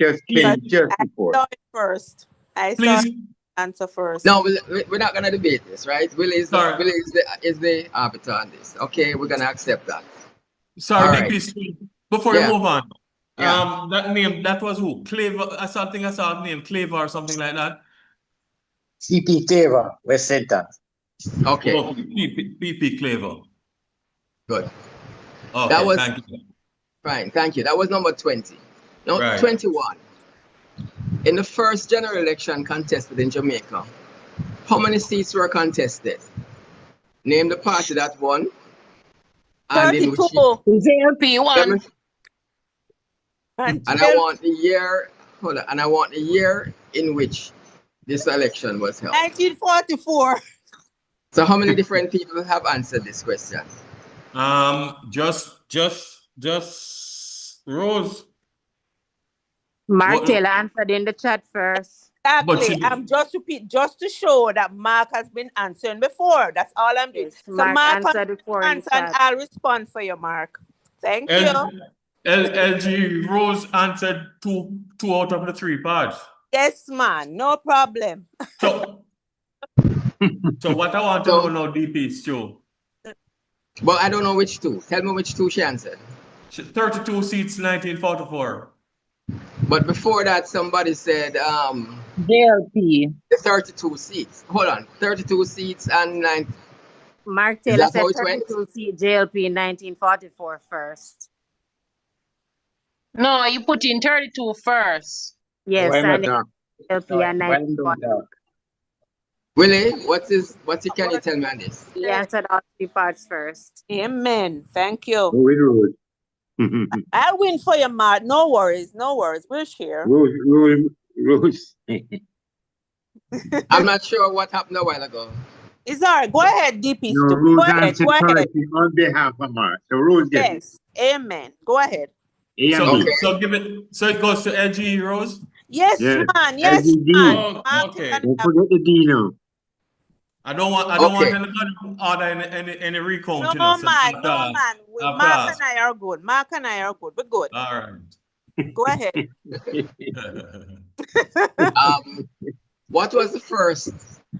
just came just before. I saw it first. I saw the answer first. No, we're not gonna debate this, right? Willie is the arbiter on this. Okay, we're gonna accept that. Sorry, right. DP, before you move on. That name, that was who? Claver. I saw a name Claver or something like that. CP Claver, West Center. Okay. PP Claver. Good. Okay, that was thank you. Fine, thank you. That was number 20. Now 21. In the first general election contested in Jamaica, how many seats were contested? Name the party that won. 32. JLP won. And I want the year hold on, and I want the year in which this election was held. 1944. So how many different people have answered this question? Just Rose. Mark Taylor answered in the chat first. Exactly. I'm just repeat, just to show that Mark has been answering before. That's all I'm doing. Yes, So Mark Mark answered before in the answer and chat. I'll respond for you, Mark. Thank you. LG Rose answered two out of the 3 parts. Yes, man. No problem. So what I want to know now, DP, is Stu. But I don't know which two. Tell me which two she answered. 32 seats, 1944. But before that, somebody said JLP. the 32 seats. Hold on, 32 seats and 9. Mark Is Taylor that said how it went? 32 seat JLP in 1944 first. No, you put in 32 first. Yes, Why not and dark? JLP and Why not 1944. dark? Willie, can you tell me on this? He answered all 3 parts first. Amen. Thank you. With Rose. I'll win for you, Mark. No worries. No worries. We'll share. Rose. I'm not sure what happened a while ago. It's all right. Go ahead, DP. No, Stu. Rose Go ahead. answered Go ahead. correctly on behalf of Mark. So Rose gets it. Yes. Amen. Go ahead. So give it. So it goes to LG Rose. Yes, Yes. man. Yes, LGD. man. Oh, okay. Don't forget the Dino. I don't want anybody to order any recount. No, So man. No, man. after Mark ask. and I are good. Mark and I are good. We're good. All right. Go ahead. What was the first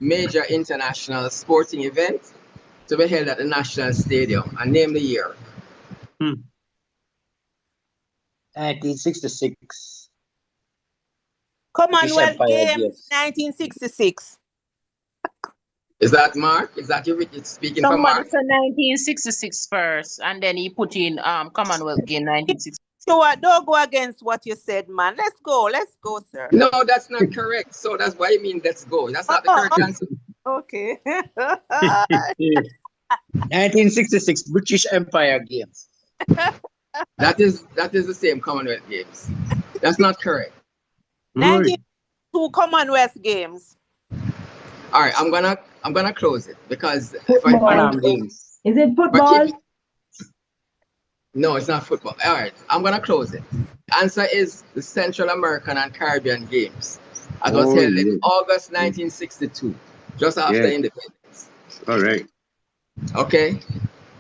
major international sporting event to be held at the National Stadium? And name the year. 1966. Commonwealth Empire Games, Games. 1966. Is that Mark? Is that you speaking for Somebody Mark? said 1966 first, and then he put in Commonwealth Game 1966. So don't go against what you said, man. Let's go, sir. No, that's not correct. So that's why you mean let's go. That's not the correct answer. Okay. 1966 British Empire Games. That is the same Commonwealth Games. That's not correct. 92 Commonwealth Games. All right, I'm gonna close it because Games. Is it football? No, it's not football. All right, I'm gonna close it. Answer is the Central American and Caribbean Games. It was held in August 1962, just after independence. All right. Okay,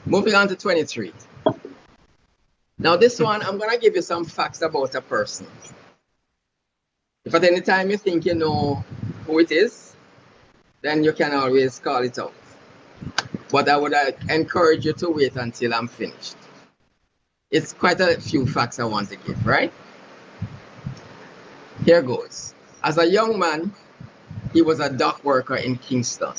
moving on to 23. Now this one, I'm gonna give you some facts about a person. If at any time you think you know who it is, then you can always call it out. But I would encourage you to wait until I'm finished. It's quite a few facts I want to give, right? Here goes. As a young man, he was a dock worker in Kingston.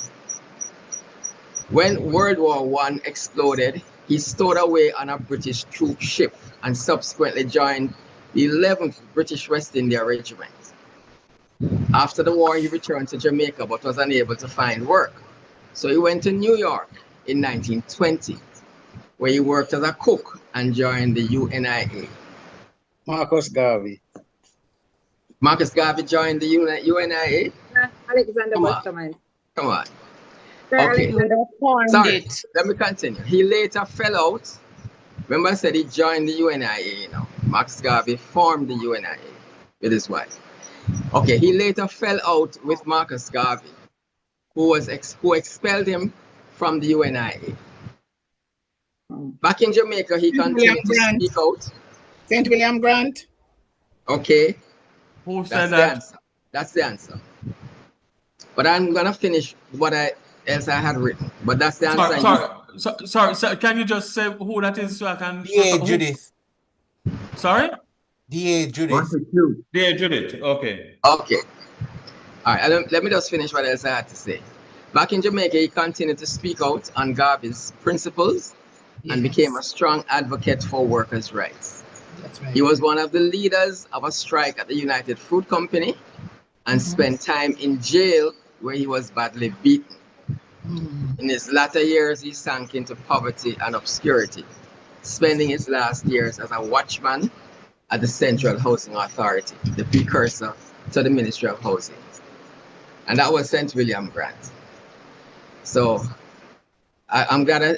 When World War I exploded, he stowed away on a British troop ship and subsequently joined the 11th British West India Regiment. After the war, he returned to Jamaica but was unable to find work. So he went to New York in 1920, where he worked as a cook and joined the UNIA. Marcus Garvey. Marcus Garvey joined the UNIA? Alexander Come on. Bustamante. Come on. Sir Okay. Alexander Sorry, let me continue. He later fell out. Remember I said he joined the UNIA, you know. Marcus Garvey formed the UNIA with his wife. Okay, he later fell out with Marcus Garvey, who expelled him from the UNIA. Back in Jamaica, he continued to speak out. St. William Grant. Okay. Who That's said the that? answer. That's the answer. But I'm gonna finish what else I had written. But that's the answer. Sorry. Can you just say who that is so I can? D.A. Judith. Sorry? D.A. Judith. D.A. Judith. Okay. Okay. All right. Let me just finish what else I had to say. Back in Jamaica, he continued to speak out on Garvey's principles and became a strong advocate for workers' rights. That's right. He was one of the leaders of a strike at the United Fruit Company and spent time in jail where he was badly beaten. In his latter years, he sank into poverty and obscurity, spending his last years as a watchman at the Central Housing Authority, the precursor to the Ministry of Housing. And that was St. William Grant. So I'm glad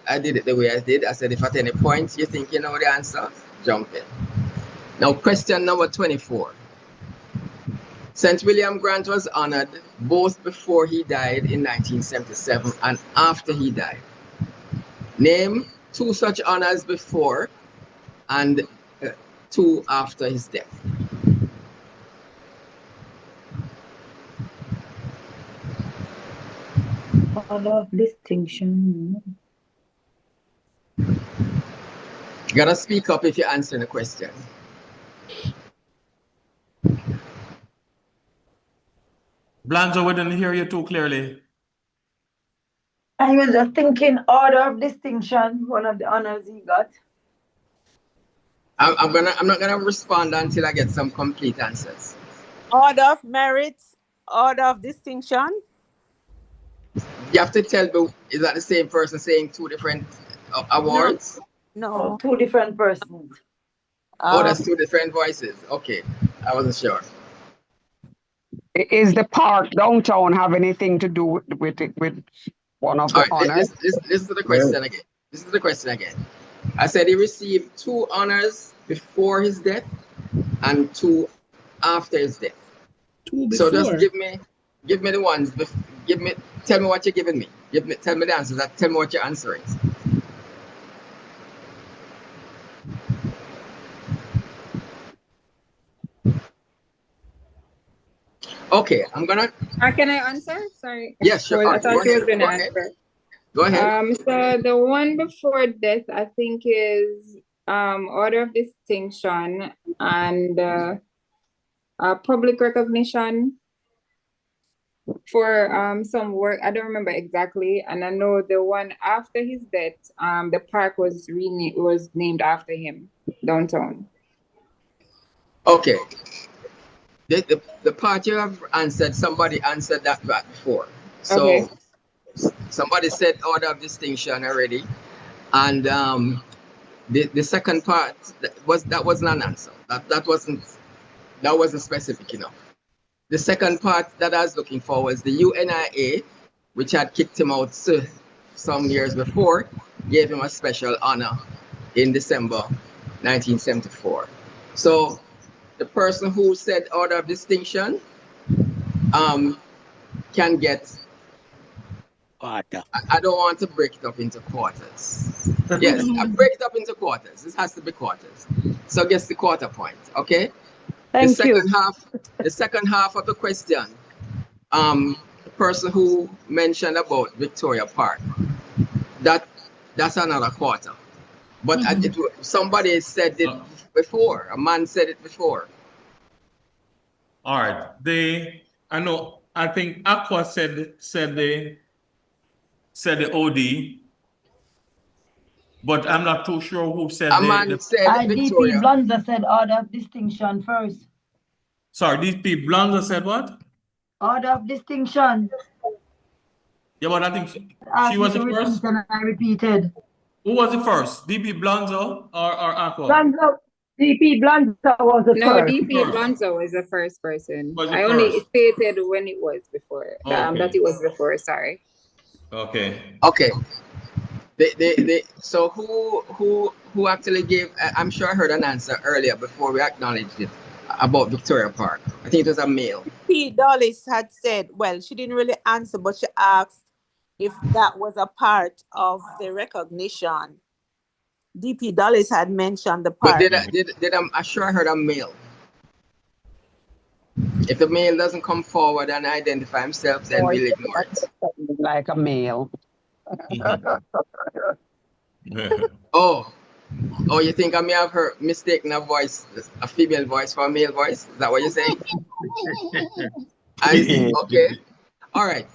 I did it the way I did. I said, if at any point you think you know the answer, jump in. Now, question number 24. St. William Grant was honored both before he died in 1977 and after he died. Name 2 such honors before and 2 after his death. Honor of distinction. You gotta speak up if you're answering a question. Blanzo, we didn't hear you too clearly. I was just thinking order of distinction, one of the honors he got. I'm not gonna respond until I get some complete answers. Order of merit, order of distinction. You have to tell me, is that the same person saying 2 different awards? No. 2 different persons. Oh, that's 2 different voices. Okay, I wasn't sure. Is the park downtown have anything to do with one of the honors? Listen to the question again. This is the question again. I said he received 2 honors before his death and 2 after his death. 2 before. So just give me the ones. Tell me what you're giving me. Tell me the answers. Tell me what you're answering. Okay, I'm gonna. Can I answer? Sorry. Yes, sure. I thought she was going to answer. Go ahead. So the one before death, I think, is order of distinction and public recognition for some work. I don't remember exactly, and I know the one after his death, the park was named after him downtown. Okay. The part you have answered, somebody answered that before. So Okay. somebody said order of distinction already, and the second part that wasn't an answer. That wasn't specific enough. The second part that I was looking for was the UNIA, which had kicked him out some years before, gave him a special honor in December 1974. So the person who said order of distinction can get. I don't want to break it up into quarters. Yes, I break it up into quarters. This has to be quarters. So guess the quarter point, okay? Thank you. The second half of the question, the person who mentioned about Victoria Park, that's another quarter. But somebody said it before. A man said it before. All right. I think Aqua said the OD, but I'm not too sure who said DP Blonza said order of distinction first. Sorry, DP Blonza said what? Order of distinction. Yeah, but I think she was the first. And I repeated. Who was the first? DP Blonzo or Aqua? Blonzo, DP Blonzo was the No, first. DP Blonzo was the first person. Was the I only first. stated when it was before. Okay. That it was before, sorry. Okay. Okay. So who actually gave? I'm sure I heard an answer earlier before we acknowledged it about Victoria Park. I think it was a male. P. Dollis had said, well, she didn't really answer, but she asked if that was a part of the recognition. DP Dollis had mentioned the part. But I'm sure I heard a male. If the male doesn't come forward and identify himself, then we'll ignore it. Like a male. Oh, you think I may have heard mistaken a female voice for a male voice? Is that what you're saying? Okay. All right.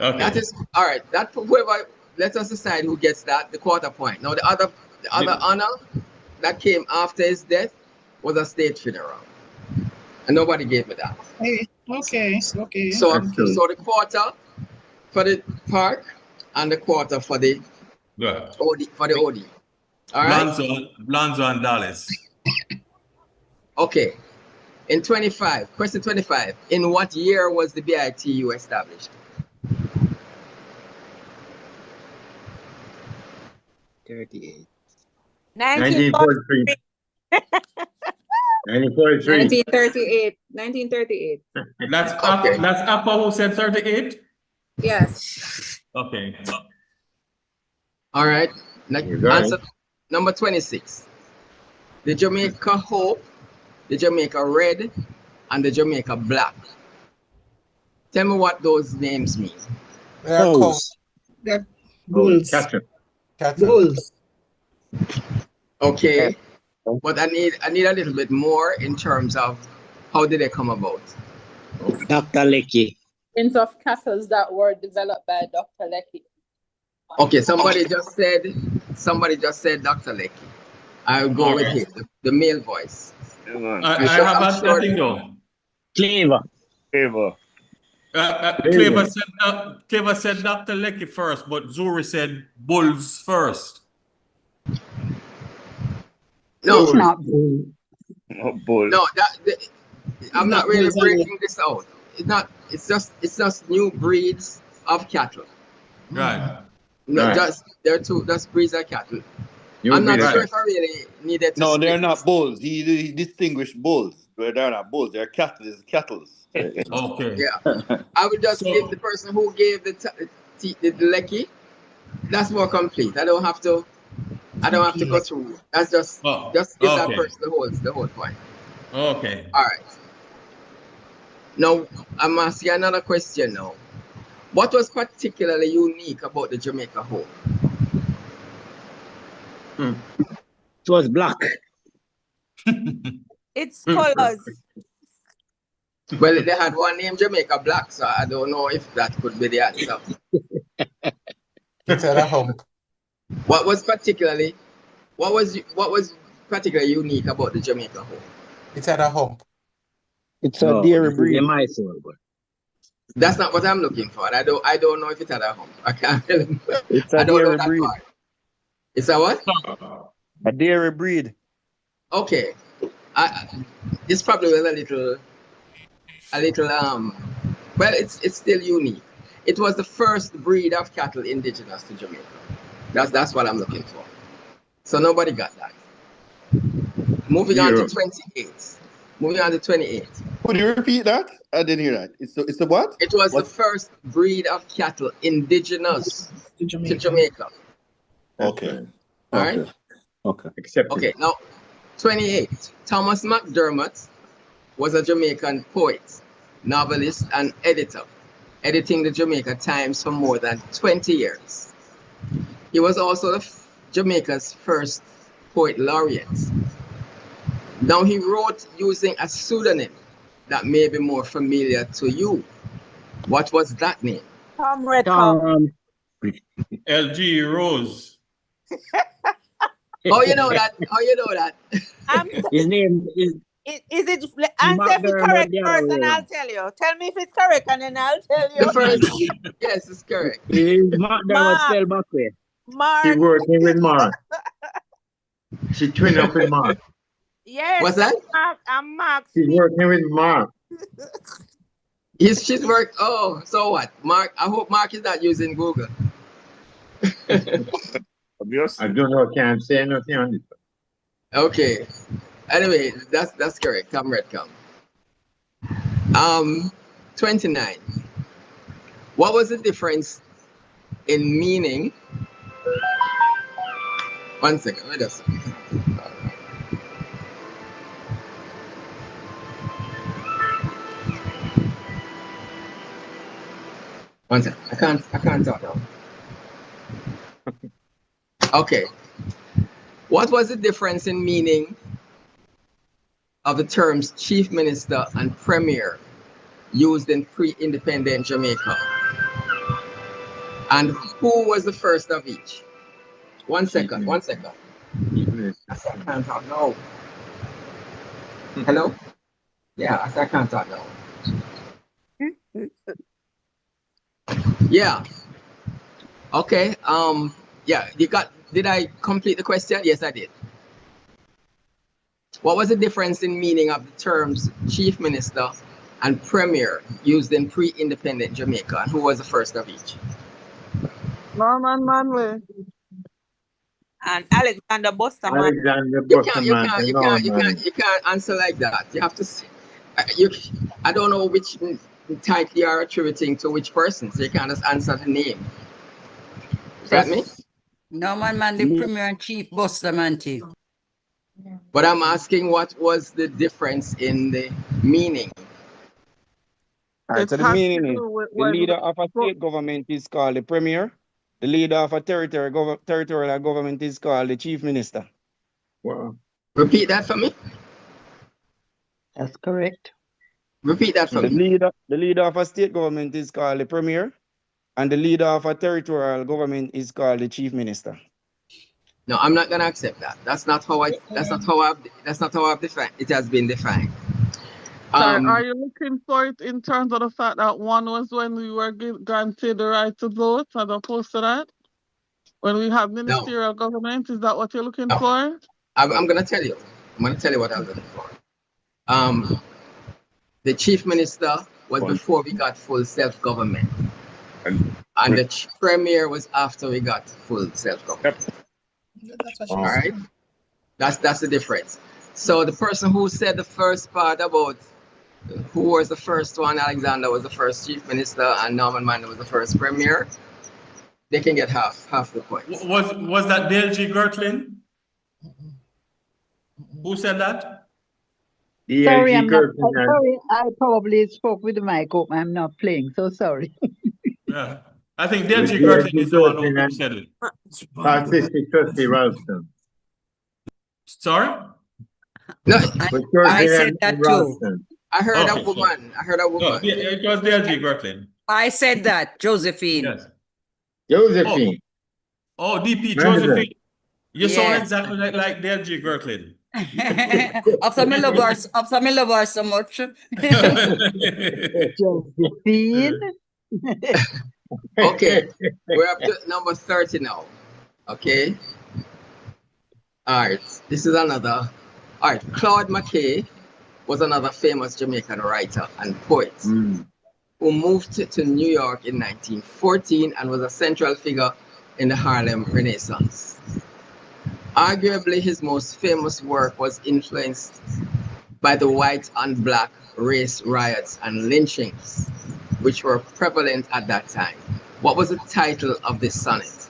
Okay. That is all right. That whoever, let us decide who gets the quarter point. Now the other honor that came after his death was a state funeral, and nobody gave me that. Okay. So the quarter for the park and the quarter for the OD. All right. Blonzo and Dallas. Okay. Question 25. In what year was the BITU established? 38. 1943. 1943. 1938. That's Okay. that's Appa who said 38? Yes. Okay. All right. You're Answer right. number 26. The Jamaica Hope, the Jamaica Red, and the Jamaica Black. Tell me what those names mean. They are cows. That Oh, bulls. cattle. Cattle. Bulls. Okay. But I need a little bit more in terms of how did they come about. Dr. Lecky. Prince of castles that were developed by Dr. Lecky. Okay, somebody just said Dr. Lecky. I'll go All with right. him, the male voice. I have a thing though. Cleaver. Favor. Clever said Dr. Lecky first, but Zuri said Bulls first. No, It's not. Oh, bull. no, I'm not really bulls, breaking this out. It's just new breeds of cattle. Right. No, Right. just breeds of cattle. You I'm not breed of sure cattle. if I really needed to No, they're split not this. bulls. He distinguished bulls. But they're not bulls. They're cattle. It's cattle. Okay. Yeah, I would just give the person who gave the lecky. That's more complete. I don't have to go through. That's just give that okay. person the whole point. Okay. All right. Now I'm asking another question now. What was particularly unique about the Jamaica Hope? It was black. It's colors. Well, they had one named Jamaica Black, so I don't know if that could be the answer. It's at a hump. What was particularly unique about the Jamaica Hope? It's at a hump. It's a dairy breed. That's not what I'm looking for. I don't know if it's at a hump. I can't tell him. It's I a don't know dairy that breed. part. It's a what? A dairy breed. Okay. This probably was a little well, it's still unique. It was the first breed of cattle indigenous to Jamaica. That's what I'm looking for. So nobody got that. Moving on to 28. Moving on to 28. Could you repeat that? I didn't hear that. It's the what? It was the first breed of cattle indigenous to Jamaica. Okay. All right. Okay. Okay. Now, 28. Thomas McDermott was a Jamaican poet, novelist, and editor, editing the Jamaica Times for more than 20 years. He was also Jamaica's first poet laureate. Now, he wrote using a pseudonym that may be more familiar to you. What was that name? Tom Redcom. LG Rose. Oh, you know that. Oh, you know that. His name is. Is it answer if it's correct first and I'll tell you. Tell me if it's correct and then I'll tell you. The first, yes, it's correct. McDermott spelled back way. Mark. She working with Mark. She twin up with Mark. Yes. What's that? I'm Mark. She's working with Mark. She's work. Oh, so what? Mark, I hope Mark is not using Google. I don't know. Can't say nothing on it. Okay. Anyway, that's correct. Comrade, come. 29. What was the difference in meaning? One second. Wait a second. One second. I can't talk now. Okay. What was the difference in meaning of the terms chief minister and premier used in pre-independent Jamaica? And who was the first of each? One second. I can't talk now. Hello? Yeah, I can't talk now. Yeah. Okay. Yeah, did I complete the question? Yes, I did. What was the difference in meaning of the terms chief minister and premier used in pre-independent Jamaica? And who was the first of each? Norman Manley. And Alexander Bustamante. Alexander You Bustamante, Norman. can't answer like that. You have to say, I don't know which title you are attributing to which person, so you can't just answer the name. You got me? Norman Manley, Premier and Chief Bustamante. But I'm asking what was the difference in the meaning? All right, so the meaning is the leader of a state government is called the premier. The leader of a territorial government is called the chief minister. Wow. Repeat that for me. That's correct. Repeat that for The me. leader of a state government is called the premier, and the leader of a territorial government is called the chief minister. No, I'm not gonna accept that. That's not how I've defined it. Has been defined. Sorry, are you looking for it in terms of the fact that one was when we were granted the right to vote as opposed to that? When we have ministerial government, is that what you're looking for? I'm gonna tell you. I'm gonna tell you what I was looking for. The chief minister was before we got full self-government. And the premier was after we got full self-government. All right. That's the difference. So the person who said the first part about who was the first one, Alexander was the first chief minister and Norman Manley was the first premier, they can get half the points. Was that Dale G. Gertlin? Who said that? Sorry, sorry, I probably spoke with the mic open. I'm not playing, so sorry. Yeah. I think Dale G. Gertlin is the one who said it. Artistic Trustee Ralston. Sorry? No, I said that too. I heard a woman. No, it was Dale G. Gertlin. I said that, Josephine. Yes. Josephine. Oh, DP Mandela. Josephine. You sound Yes. exactly like Dale G. Gertlin. After me love her so much. Josephine. Okay, we're up to number 30 now. Okay. All right, this is another. All right, Claude McKay was another famous Jamaican writer and poet who moved to New York in 1914 and was a central figure in the Harlem Renaissance. Arguably, his most famous work was influenced by the white and black race riots and lynchings, which were prevalent at that time. What was the title of this sonnet?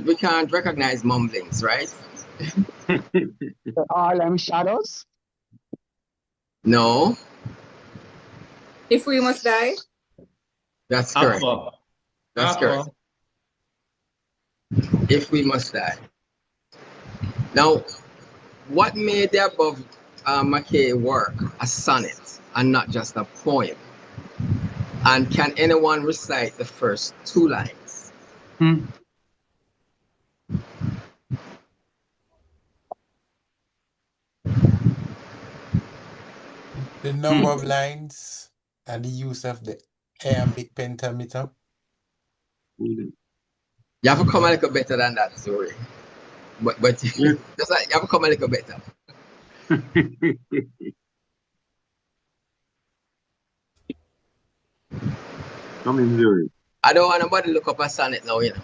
We can't recognize mumblings, right? The Harlem Shadows? No. If We Must Die? That's correct. That's correct. If We Must Die. Now, what made the above McKay work a sonnet and not just a poem? And can anyone recite the first two lines? The number of lines and the use of the iambic pentameter. You have to come a little better than that, sorry. But just like, you have to come a little better. Come in, Zuri. I don't want nobody to look up a sonnet now, you know.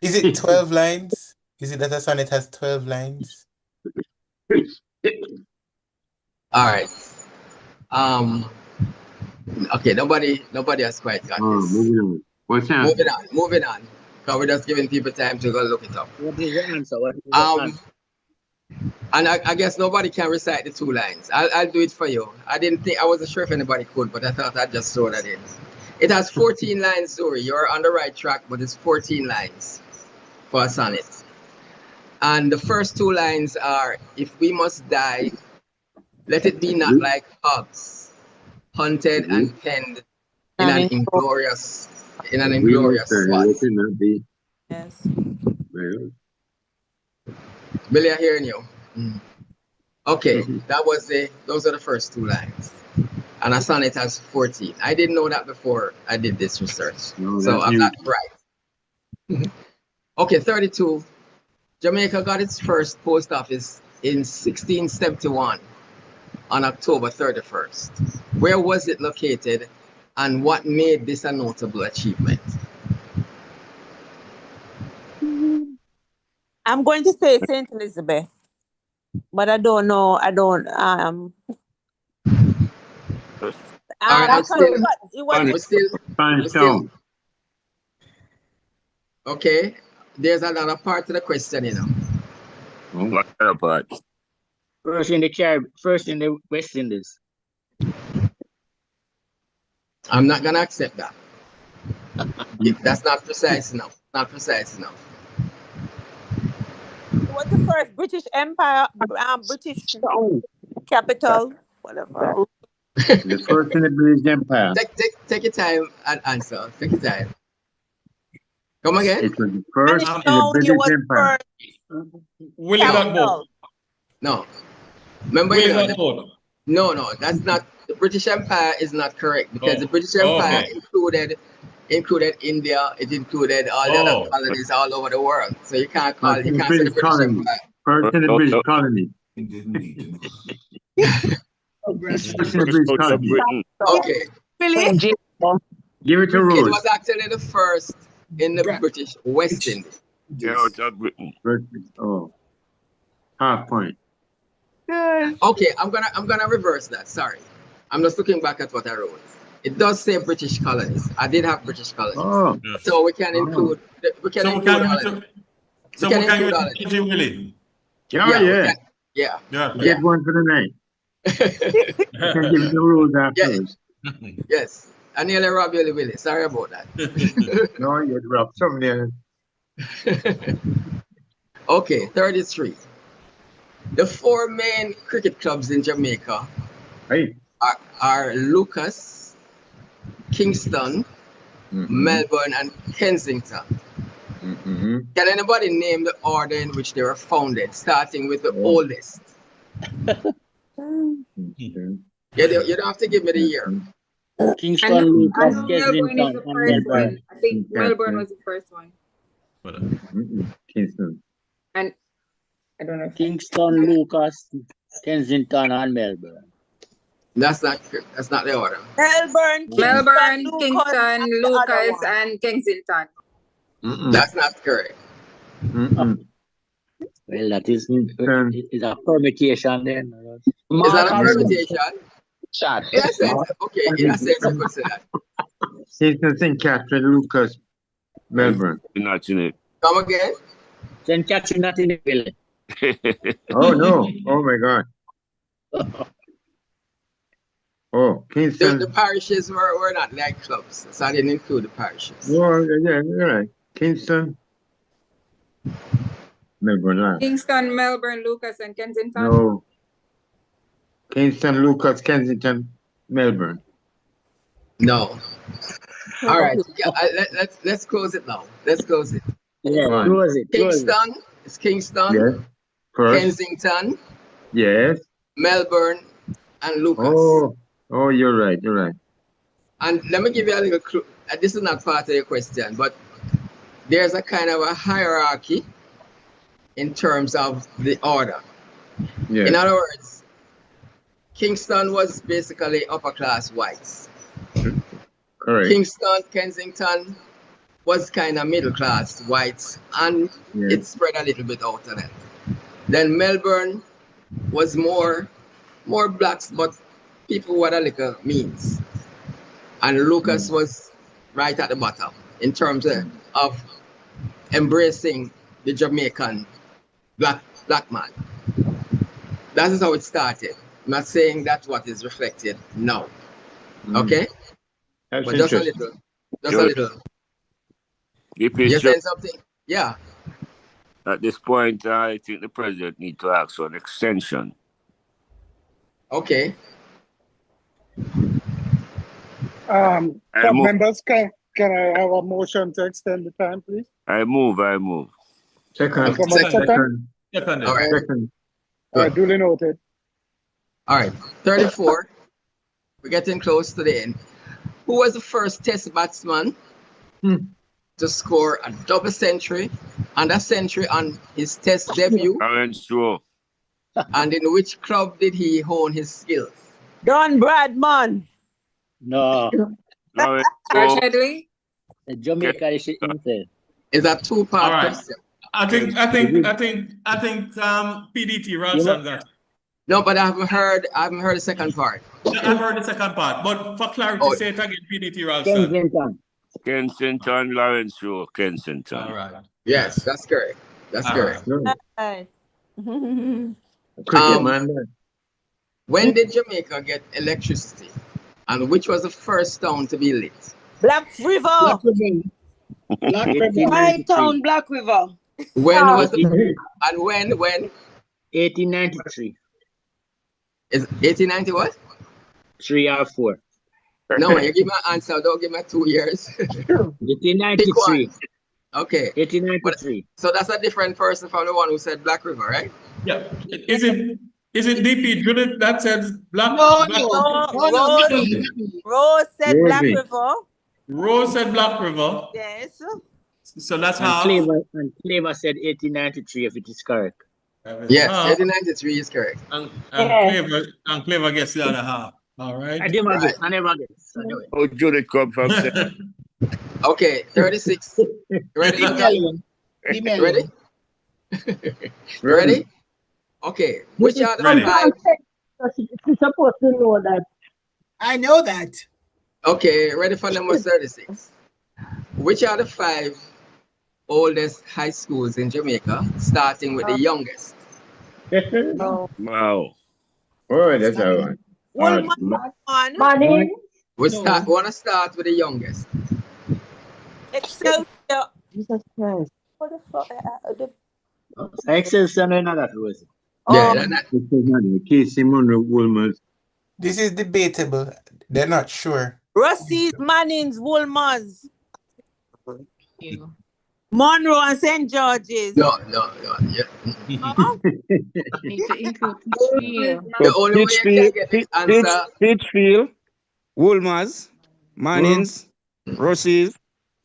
Is it 12 lines? Is it that a sonnet has 12 lines? All right. Okay, nobody has quite got this. Moving on. What's happening? Moving on. Because we're just giving people time to go look it up. What is the answer? What is the answer? And I guess nobody can recite the two lines. I'll do it for you. I wasn't sure if anybody could, but I thought I'd just throw that in. It has 14 lines, Zuri. You're on the right track, but it's 14 lines for a sonnet. And the first two lines are, if we must die, let it be not like hogs, hunted and penned in an inglorious spot. Yes. Billy, I'm hearing you. Okay, those are the first two lines. and I saw it as 14. I didn't know that before I did this research. No, So that's I'm new. not right. Okay, 32. Jamaica got its first post office in 1671 on October 31st. Where was it located and what made this a notable achievement? I'm going to say St. Elizabeth, but I don't know. I don't. All right, Spanish Town. Okay, there's another part to the question, you know. What other part? First in the Caribbean, first in the West Indies. I'm not gonna accept that. That's not precise enough. Not precise enough. What's the first British Empire? British capital, whatever. The first in the British Empire. Take your time and answer. Take your time. Come again. It was the first in the British Empire. Willie got both. No. Remember, Willie you know, got both. no, that's not. The British Empire is not correct because the British Empire included India. It included all the other colonies all over the world. So you can't call it. You can't say the British Empire. First in the British colony. First in the British colony. Okay. Really? Give it a It Rose. was actually the first in the British West Indies. Oh, half point. Okay, I'm gonna reverse that. Sorry, I'm just looking back at what I wrote. It does say British colonies. I did have British colonies, so we can include. We can include all of it. So we can include Willie. Yeah. Get one for the night. You can give it the Rose afterwards. Yes. I nearly robbed you, Willie. Sorry about that. No, you'd rob some there. Okay, 33. The 4 main cricket clubs in Jamaica are Lucas, Kingston, Melbourne, and Kensington. Can anybody name the order in which they were founded, starting with the oldest? You don't have to give me the year. Kingston, Lucas, Melbourne is the Kensington, first one. I think Melbourne was the first one. Kingston. And I don't know. Kingston, Lucas, Kensington, and Melbourne. That's not the order. Melbourne, Kingston, Lucas, and Kensington. That's not correct. Well, that is a permutation then. Is that a permutation? Shot. In a sense, okay, in a sense, I could say that. Kingston, St. Catherine, Lucas, Melbourne. Not in it. Come again? St. Catherine, not in the village. Oh, no. Oh, my God. Oh, Kingston. The parishes were not like clubs, so I didn't include the parishes. Oh, yeah, you're right. Kingston. Melbourne. Kingston, Melbourne, Lucas, and Kensington. No. Kingston, Lucas, Kensington, Melbourne. No. All right. Yeah, let's close it now. Let's close it. Yeah, close it. Kingston. It's Kingston. Yes. First. Kensington. Yes. Melbourne and Lucas. Oh, you're right. You're right. And let me give you a little clue. This is not part of your question, but there's a kind of a hierarchy in terms of the order. Yeah. In other words, Kingston was basically upper class whites. Correct. Kingston, Kensington was kind of middle class whites, and it spread a little bit out of that. Then Melbourne was more blacks, but people who had a little means. And Lucas was right at the bottom in terms of embracing the Jamaican black man. That is how it started. I'm not saying that's what is reflected now. Okay? That's but just a little. Just a little. You're saying something? Yeah. At this point, I think the president needs to ask for an extension. Okay. Club members, can I have a motion to extend the time, please? I move. Second. All right. Duly noted. All right. 34. We're getting close to the end. Who was the first Test batsman to score a double century and a century on his Test debut? Lawrence Shaw. And in which club did he hone his skills? Don Bradman. No. Lawrence George Shaw. Headley? Jamaica is the answer. It's a two-part All right. question. I think PDT Ralston got it. No, but I haven't heard the second part. I've heard the second part, but for clarity, say it again, PDT Ralston. Kensington, Lawrence Shaw, Kensington. All right. Yes, that's correct. That's correct. Right. When did Jamaica get electricity? And which was the first town to be lit? Black River. Black River. Black River. High Town, Black River. When was the and when? 1893. Is 1890 what? 3 or 4. No, you give me an answer. Don't give me 2 years. 1893. Okay. 1893. So that's a different person from the one who said Black River, right? Yeah. Is it DP Judith that said Black? Rose said Black River. Rose said Black River. Yes. So that's and how. Cleaver said 1893 if it is correct. Yes, 1893 is correct. And Cleaver gets the other half. All right. I never guess. Oh, Judith come from. Okay, 36. Ready? Ready? Ready? Okay. Which are the five? She's supposed to know that. I know that. Okay, ready for number 36. Which are the 5 oldest high schools in Jamaica, starting with the youngest? Wow. Oh, that's all right. Money. We want to start with the youngest. Excelsior. Jesus Christ. What the fuck? Excelsior and that was. This is debatable. They're not sure. Rusty's, Manning's, Woolmers. Monroe and St. George's. No. Yeah. The only way you can get this answer. Pitchfield, Woolmers, Manning's, Rusty's,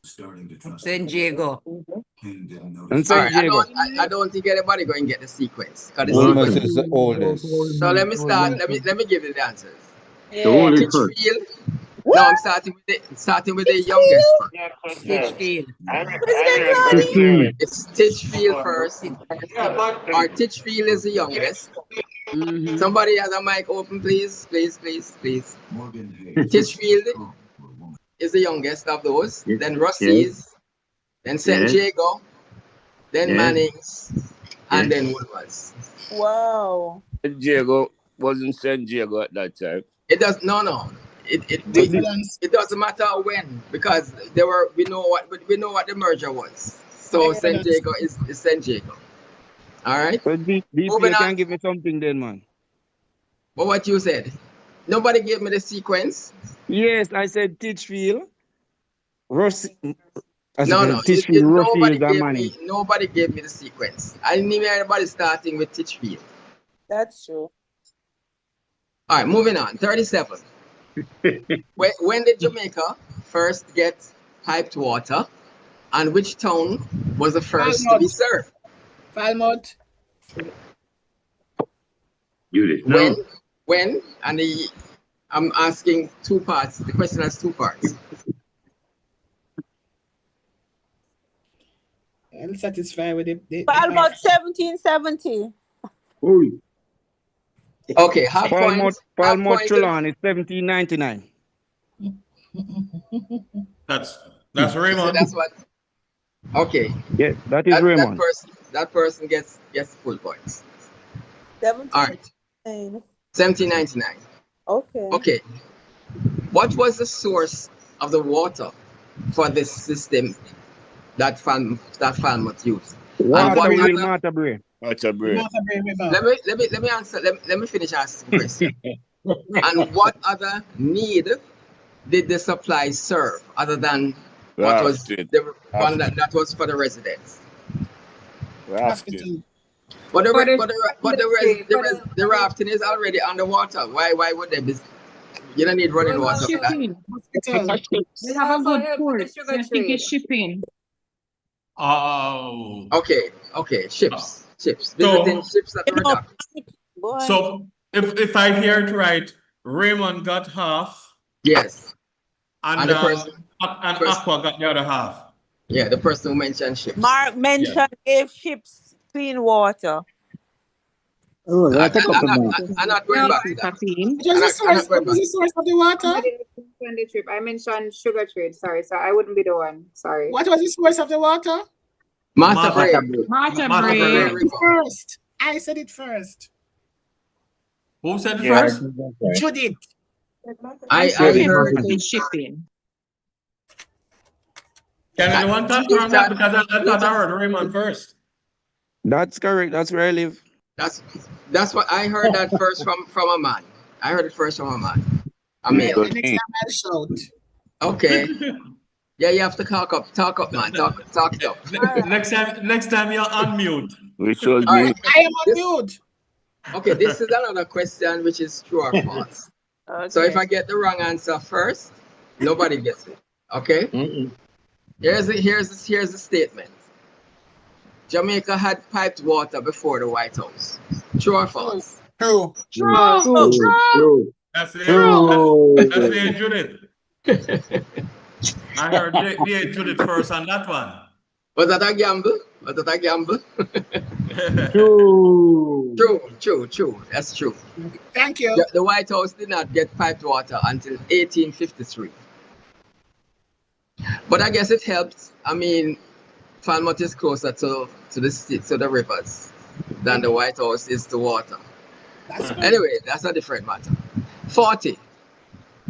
St. Diego. And St. Diego. I don't think anybody going to get the sequence. Woolmers is the oldest. So let me start. Let me give you the answers. Yeah. Pitchfield. No, I'm starting with the youngest. Titchfield. It's Titchfield first. Or Titchfield is the youngest. Somebody has a mic open, please. Titchfield is the youngest of those. Then Rusty's. Then St. Diego. Then Manning's. And then Woolmers. Wow. St. Diego wasn't St. Diego at that time. It does no. It doesn't matter when, because we know what the merger was. So St. Diego is St. Diego. All right. So DP can give me something then, man. But what you said? Nobody gave me the sequence. Yes, I said Titchfield, Rusty. Nobody gave me the sequence. I didn't even hear anybody starting with Titchfield. That's true. All right, moving on. 37. When did Jamaica first get piped water, and which town was the first to be served? Falmouth. When? And I'm asking 2 parts. The question has 2 parts. I'm satisfied with it. Falmouth 1770. Okay, half point. Falmouth Trelawney is 1799. That's Raymond. So that's what. Okay. Yes, that is Raymond. That person gets full points. 17. All right. 1799. Okay. Okay. What was the source of the water for this system that Falmouth used? Matabray. Let me answer. Let me finish asking the question. And what other need did the supply serve other than what was the one that was for the residents? But the rafting is already underwater. Why would they be You don't need running water for that. Shipping. Hospital. They have a good help port. with the sugar I think it's trade. shipping. Oh. Okay. Ships. Visiting ships at the dock. So if I hear it right, Raymond got half. Yes. And the person, Aqua got the other half. Yeah, the person who mentioned ships. Mark mentioned gave ships clean water. Oh, that's a couple more. I'm not going back to that. What was the source of the water? Somebody mentioned the trip. I mentioned sugar trade. Sorry, so I wouldn't be the one. Sorry. What was the source of the water? Martha Brae. Martha Brae. First. I said it first. Who said it Yeah, first? Judith. I heard shipping. Can anyone confirm that? Because I thought I heard Raymond first. That's correct. That's where I live. That's what I heard that first from a man. I heard it first from a man. A male. Next time I'll shout. Okay. Yeah, you have to talk up, man. Talk it up. Next time you're on mute. Which will All right. I am on mute. Okay, this is another question which is true or false. Okay. So if I get the wrong answer first, nobody gets it. Okay? Here's the statement. Jamaica had piped water before the White House. True or false? True. That's the Judith. I heard the Judith first on that one. Was that a gamble? True. That's true. Thank you. The White House did not get piped water until 1853. But I guess it helped. I mean, Falmouth is closer to the rivers than the White House is to water. Anyway, that's a different matter. 40.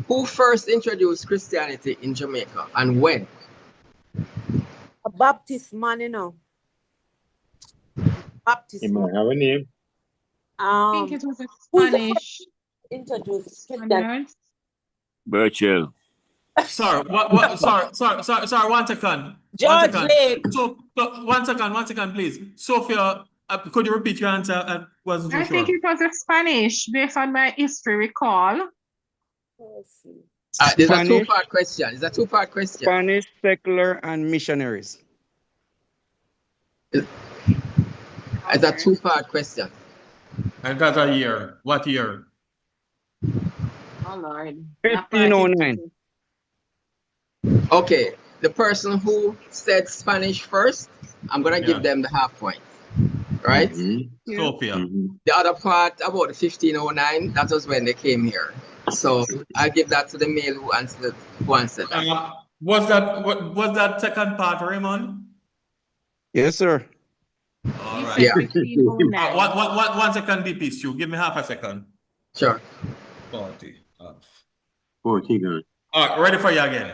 Who first introduced Christianity in Jamaica and when? A Baptist man, you know. Baptist. He might have a name. I think it was a Spanish. Introduced Christianity. Burchell. Sorry, sorry, 1 second. George Lake. So, 1 second, please. Sophia, could you repeat your answer? I wasn't I sure. think it was a Spanish, based on my history recall. There's a two-part question. Spanish, secular, and missionaries. It's a two-part question. And that's a year. What year? Oh, Lord. 1509. Okay, the person who said Spanish first, I'm going to give them the half point. Right? Sophia. The other part about the 1509, that was when they came here. So I'll give that to the male who answered that. Was that second part, Raymond? Yes, sir. All right. Yeah. 1 second, DP, Stu. Give me half a second. Sure. 40. 40 gone. All right, ready for you again.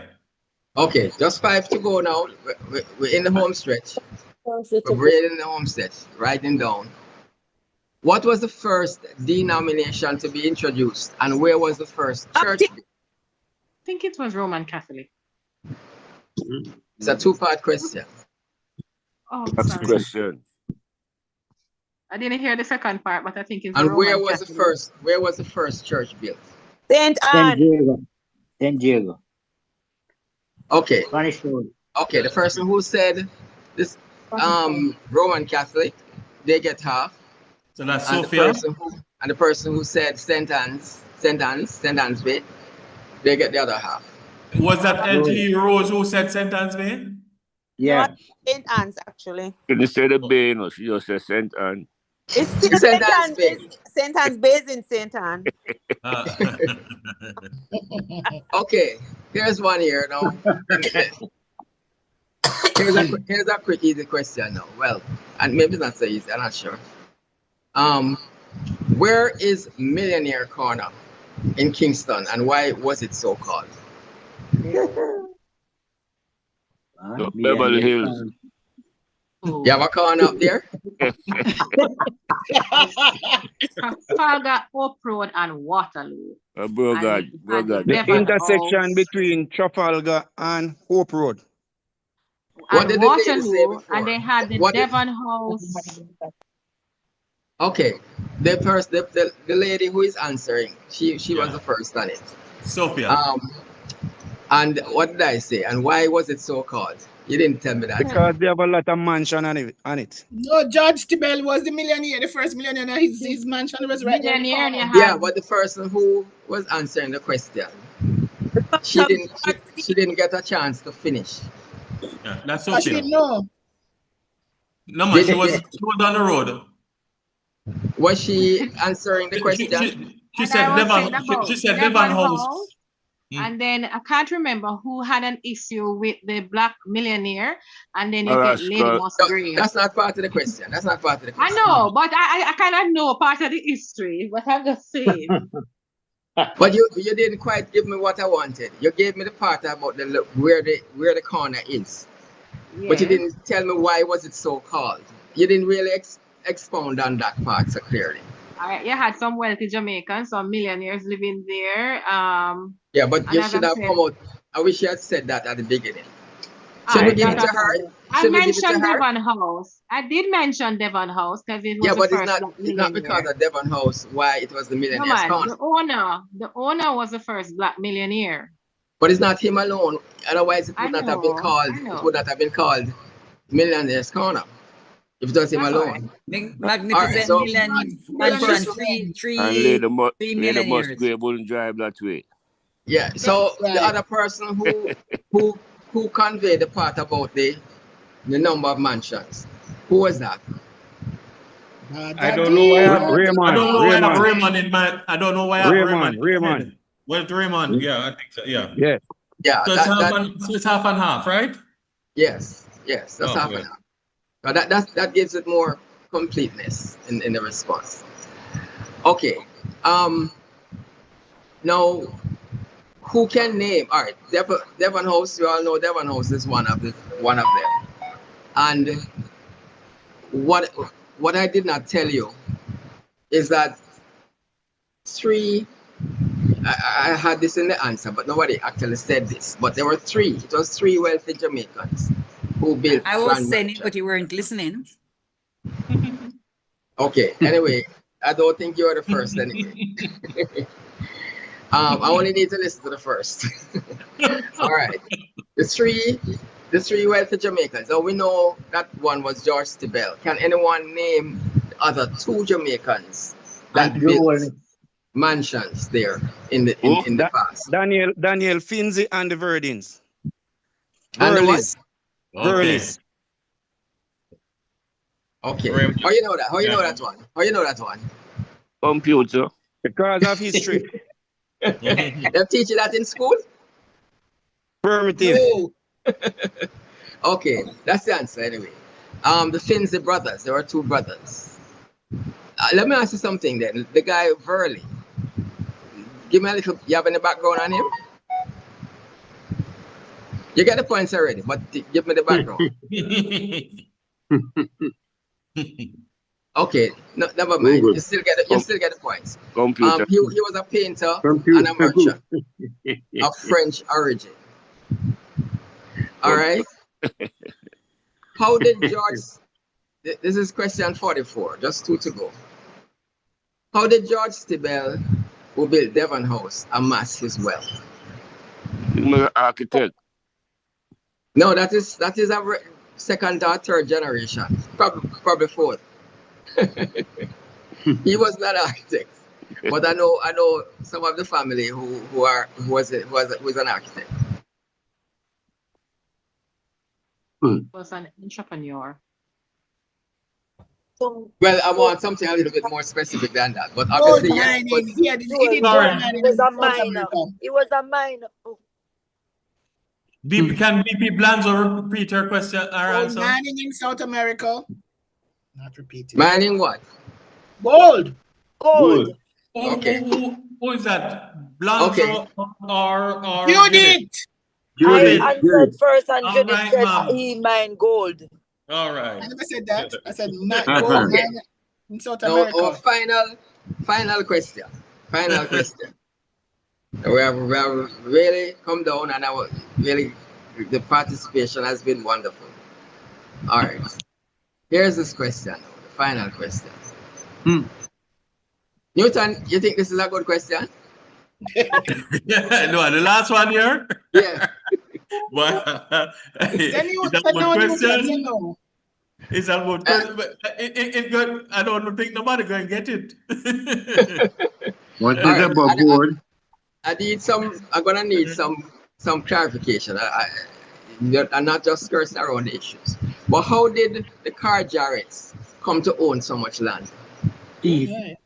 Okay, just 5 to go now. We're in the home stretch. We're in the home stretch. Writing down. What was the first denomination to be introduced, and where was the first church? I think it was Roman Catholic. It's a two-part question. Oh, That's sorry. the question. I didn't hear the second part, but I think it's And Roman where was Catholic. the first church built? St. Anne. San Diego. Okay. Spanish Road. Okay, the person who said this Roman Catholic, they get half. So that's And Sophia. the person who said St. Anne's Bay, they get the other half. Was that LG Rose who said St. Anne's Bay? Yeah. St. Anne's, actually. Can you say the Bay? No, she just said St. Anne. It's still St. St. Anne's Anne's. Bay. St. Anne's Bay is in St. Anne. Okay, here's one here now. Here's a quick easy question now. Well, and maybe it's not so easy, I'm not sure. Where is Millionaire Corner in Kingston, and why was it so called? Beverly Hills. You have a corner up there? Trafalgar, Hope Road, and Waterloo. Brogard. The intersection between Trafalgar and Hope Road. What did the lady say Waterloo, before? and they had the Devon House. Okay, the lady who is answering, she was the first on it. Sophia. And what did I say? And why was it so called? You didn't tell me that. Because they have a lot of mansion on it. No, George Tibel was the millionaire, the first millionaire. His mansion was right there. Yeah, but the person who was answering the question, she didn't get a chance to finish. Yeah, that's Sophia. She didn't know. No, man, she was on the road. Was she answering the question? She said Devon House. And then I can't remember who had an issue with the black millionaire, and then you get Lady Musgrave. That's not part of the question. That's not part of the question. I know, but I kind of know part of the history, but I'm just saying. But you didn't quite give me what I wanted. You gave me the part about where the corner is, but you didn't tell me why was it so called. You didn't really expound on that part so clearly. You had some wealthy Jamaicans, some millionaires living there. Yeah, but you should have come out. I wish you had said that at the beginning. Should we give it to her? I mentioned Devon House. I did mention Devon House because it was the first black millionaire. It's not because of Devon House why it was the millionaire's corner. The owner was the first black millionaire. But it's not him alone. Otherwise, it would not have been called. It would not have been called Millionaire's Corner. If it was him alone. Magnificent mansion, three millionaires. Musgrave wouldn't drive that way. Yeah, so the other person who conveyed the part about the number of mansions, who was that? I don't know why I have Raymond in my. I don't know why I have Raymond. Well, Raymond, yeah, I think so. Yeah. Yeah. So it's half and half, right? Yes, that's half and half. But that gives it more completeness in the response. Okay. Now, who can name? All right, Devon House. You all know Devon House is one of them. And what I did not tell you is that I had this in the answer, but nobody actually said this. But there were three. It was three wealthy Jamaicans who built. I was saying it, but you weren't listening. Okay. Anyway, I don't think you are the first anyway. I only need to listen to the first. All right. The three wealthy Jamaicans. Now we know that one was George Tibel. Can anyone name the other two Jamaicans that built mansions there in the past? Daniel Finzi and the Verdins. And the what? Verlis. Okay. How you know that? How you know that one? How you know that one? Computer. Because of history. They teach you that in school? Primitive. No. Okay, that's the answer anyway. The Finzi brothers, there were two brothers. Let me ask you something then. The guy Verley. Give me a little, you have any background on him? You get the points already, but give me the background. Okay, no, never mind. You still get the points. Computer. He was a painter and a merchant of French origin. All right. How did George? This is question 44. Just two to go. How did George Tibel, who built Devon House, amass his wealth? Architect. No, that is a second or third generation, probably fourth. He was not an architect, but I know some of the family who was an architect. Was an entrepreneur. Well, I want something a little bit more specific than that, but obviously, yes. But He was a minor. Can BP Blanzo repeat her question or answer? Mining in South America. Not repeating. Mining what? Gold. Okay. Who is that? Blanzo or Judith? I answered first, and Judith said he mined gold. All right. I never said that. I said gold in South America. Our final question. Final question. We have really come down, and the participation has been wonderful. All right. Here's this question, the final question. Newton, you think this is a good question? No, the last one here? Yeah. Well, it's a good question. It's a good question. But it good. I don't think nobody going to get it. What is about board? I'm gonna need some clarification. I'm not just skirting around the issues. But how did the Car Jarretts come to own so much land? Somebody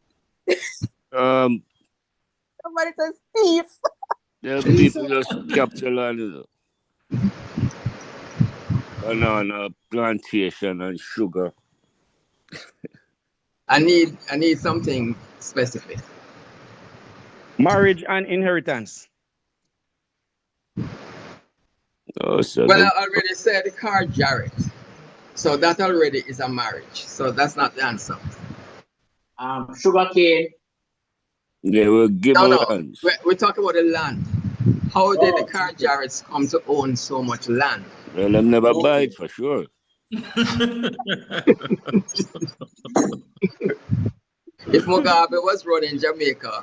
says thief. The people just capture land. Banana plantation and sugar. I need something specific. Marriage and inheritance. Oh, so well, I already said Car Jarrett. So that already is a marriage. So that's not the answer. Sugar cane. They will give land. We're talking about the land. How did the Car Jarretts come to own so much land? Well, I'm never buy it for sure. If Mugabe was running Jamaica,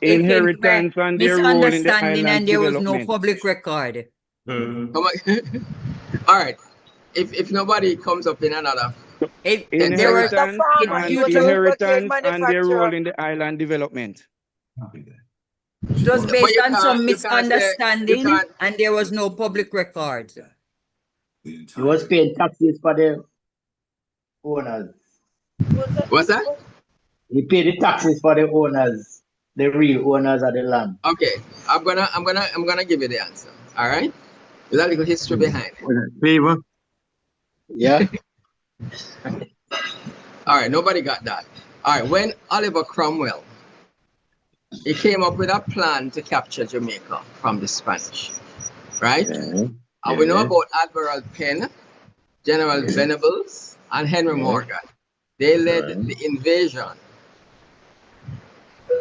inheritance and their role in the island and there was no development. public record. All right. If nobody comes up in another, inheritance and their role in the island development. It was based on some misunderstanding, and there was no public record. He was paying taxes for the owners. What's that? He paid the taxes for the owners, the real owners of the land. Okay, I'm gonna give you the answer. All right, there's a little history behind it. Favor. Yeah. All right, nobody got that. All right, when Oliver Cromwell, he came up with a plan to capture Jamaica from the Spanish, right? And we know about Admiral Penn, General Venables, and Henry Morgan. They led the invasion.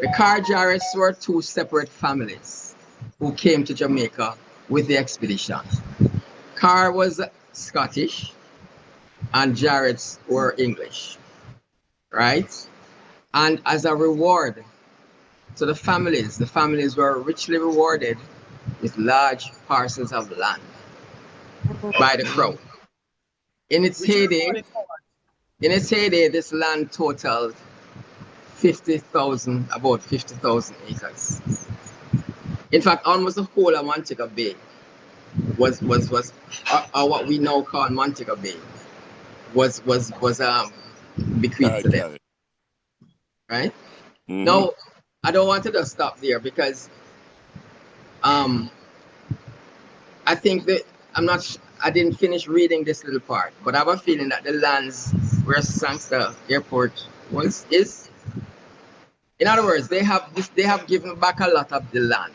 The Car Jarretts were two separate families who came to Jamaica with the expedition. Car was Scottish and Jarretts were English, right? And as a reward to the families were richly rewarded with large parcels of land by the crown. In its heyday, this land totaled about 50,000 acres. In fact, almost the whole of Montego Bay was what we now call Montego Bay was bequeathed to them. Right? Now, I don't want to just stop there because I think that I didn't finish reading this little part, but I have a feeling that the lands where Sangster Airport is. In other words, they have given back a lot of the land.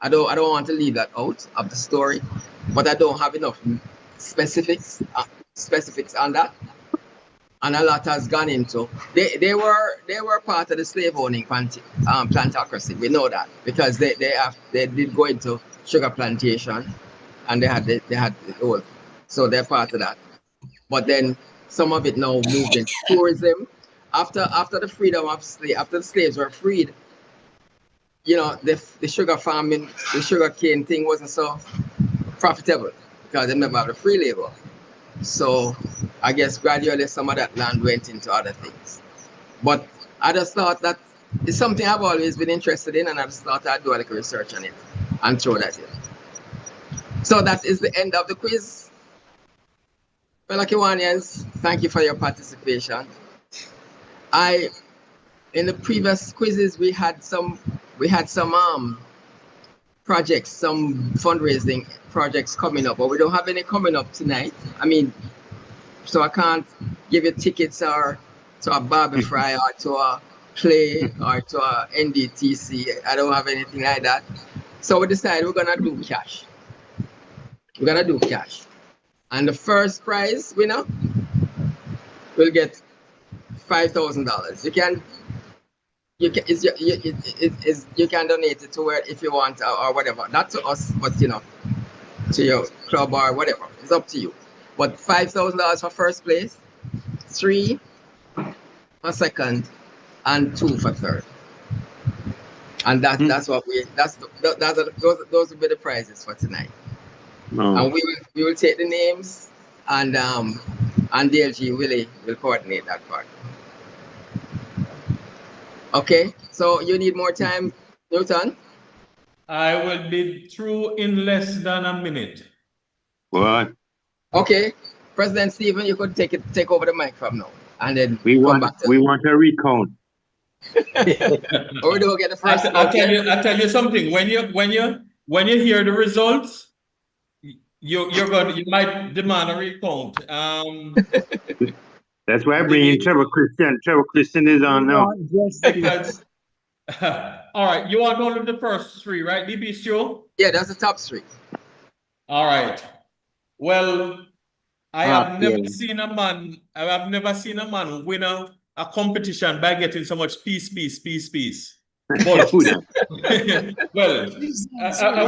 I don't want to leave that out of the story, but I don't have enough specifics on that. And a lot has gone into. They were part of the slave owning plantocracy. We know that because they did go into sugar plantation, and they had the oil, so they're part of that. But then some of it now moved into tourism. After the freedom of after the slaves were freed, you know, the sugar farming, the sugar cane thing wasn't so profitable because they never had the free labor. So I guess gradually some of that land went into other things. But I just thought that it's something I've always been interested in, and I just thought I'd do a little research on it and throw that in. So that is the end of the quiz. Fellow Kiwanians, thank you for your participation. In the previous quizzes we had some projects, some fundraising projects coming up, but we don't have any coming up tonight. I mean, so I can't give you tickets or to a Barbie Fry or to a play or to a NDTC. I don't have anything like that. So we decided we're gonna do cash. We're gonna do cash. And the first prize winner will get $5,000. You can donate it to where if you want or whatever. Not to us, but you know, to your club or whatever. It's up to you. But $5,000 for first place, 3 for second, and 2 for third. And that's what those will be the prizes for tonight. No. And we will take the names, and DLG Willie will coordinate that part. Okay, so you need more time, Newton? I will be through in less than a minute. What? Okay, President Stephen, you could take over the mic from now, and then we want a recount. Or we don't get the first. I tell you something. When you hear the results, you might demand a recount. That's why I bring in Trevor Christian. Trevor Christian is on now. Because, all right, you want only the first three, right, DP Stu? Yeah, that's the top three. All right. Well, I have never seen a man win a competition by getting so much peace. But, well, I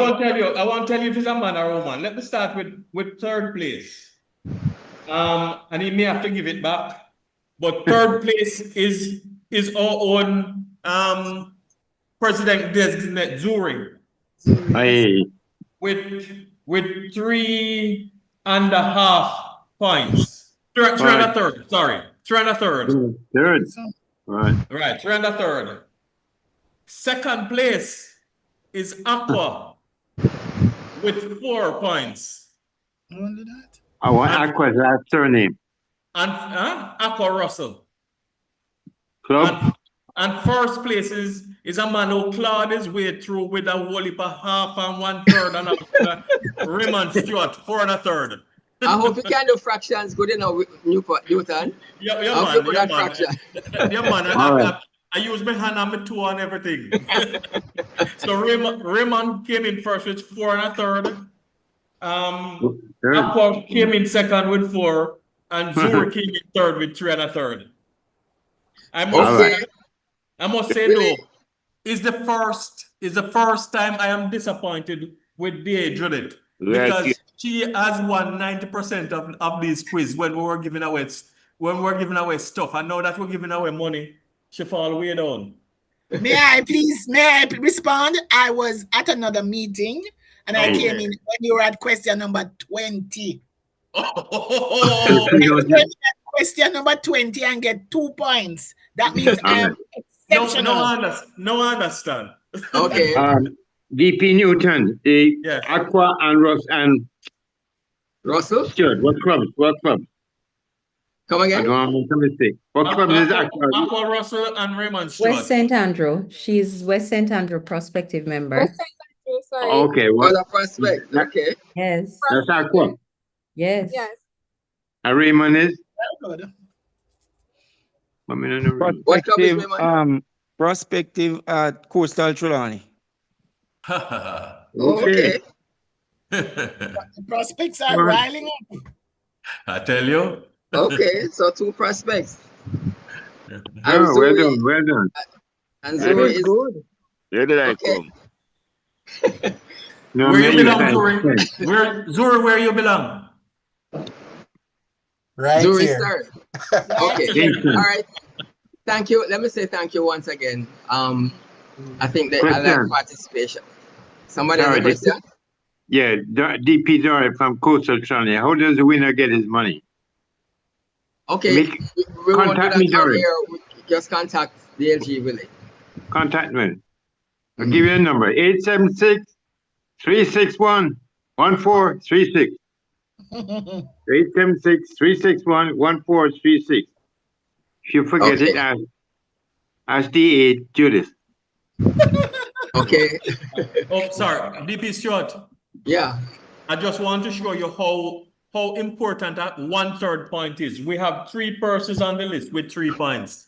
won't tell you if it's a man or a woman. Let me start with third place. And he may have to give it back. But third place is our own president designate Zuri. Hey. With 3.5 points. 3.5. Sorry. 3.5. Third. Right. Right, 3.5. Second place is Aqua with 4 points. I want Aqua's last surname. And Aqua Russell. Club. And first place is a man who clawed his way through with a whole heap of 1/2 and 1/3 and Raymond Stewart 4.5. I hope you can do fractions good enough with Newton. Yeah, man. I use my hand and my toe and everything. So Raymond came in first with 4.5. Aqua came in second with 4, and Zuri came in third with 3.5. I must say though, is the first time I am disappointed with DA Judith, because she has won 90% of these quiz when we were giving away stuff, and now that we're giving away money, she fall way down. May I please respond? I was at another meeting and I came in when you were at question number 20. Question number 20 and get 2 points. That means I am exceptional. No, I understand. Okay. DP Newton, Aqua and Russell? Stuart, what club? Come again? I don't want to make a mistake. What club is Aqua Russell and Raymond Stewart. West St. Andrew. She's West St. Andrew prospective member. West St. Andrew, sorry. Okay. Well, prospect. Okay. Yes. That's Aqua. Yes. And Raymond is? Prospective at Coastal Trelawney. Okay. The prospects are riling up. I tell you. Okay, so 2 prospects. Oh, well done. And Zuri is good. Where did I come? No, where you belong, Zuri? Where you belong? Right Zuri here. Okay. All right. Thank you. Let me say thank you once again. I think that I like participation. Somebody has a question? Yeah, DP Dory from Coastal Trelawney. How does the winner get his money? Okay, we contact me, Dory. Just contact the LG Willie. Contact me. I'll give you a number: 876-361-1436. 876-361-1436. If you forget it, ask DA Judith. Okay. Oh, sorry, DP Stewart. Yeah. I just want to show you how important that 1/3 point is. We have 3 persons on the list with 3 points.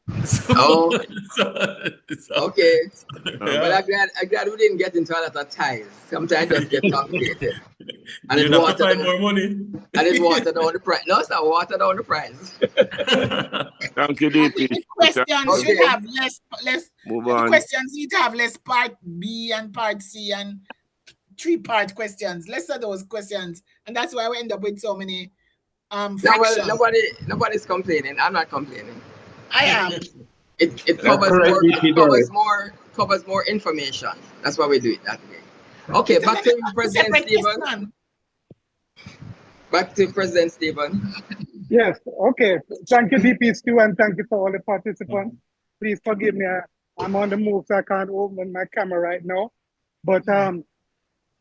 Okay. But I'm glad we didn't get into a lot of ties. Sometimes it get complicated. And you have to find more money. And it's watered down the price. No, it's not watered down the price. Thank you, DP. Questions should have less. Move on. Questions need to have less part B and part C and 3-part questions. Less of those questions, and that's why we end up with so many fractions. No, well, nobody's complaining. I'm not complaining. I am. It covers more. It covers more covers more information. That's why we do it that way. Okay, back to you, President Stephen. Back to President Stephen. Yes, okay. Thank you, DP Stu, and thank you for all the participants. Please forgive me. I'm on the move, so I can't open my camera right now. But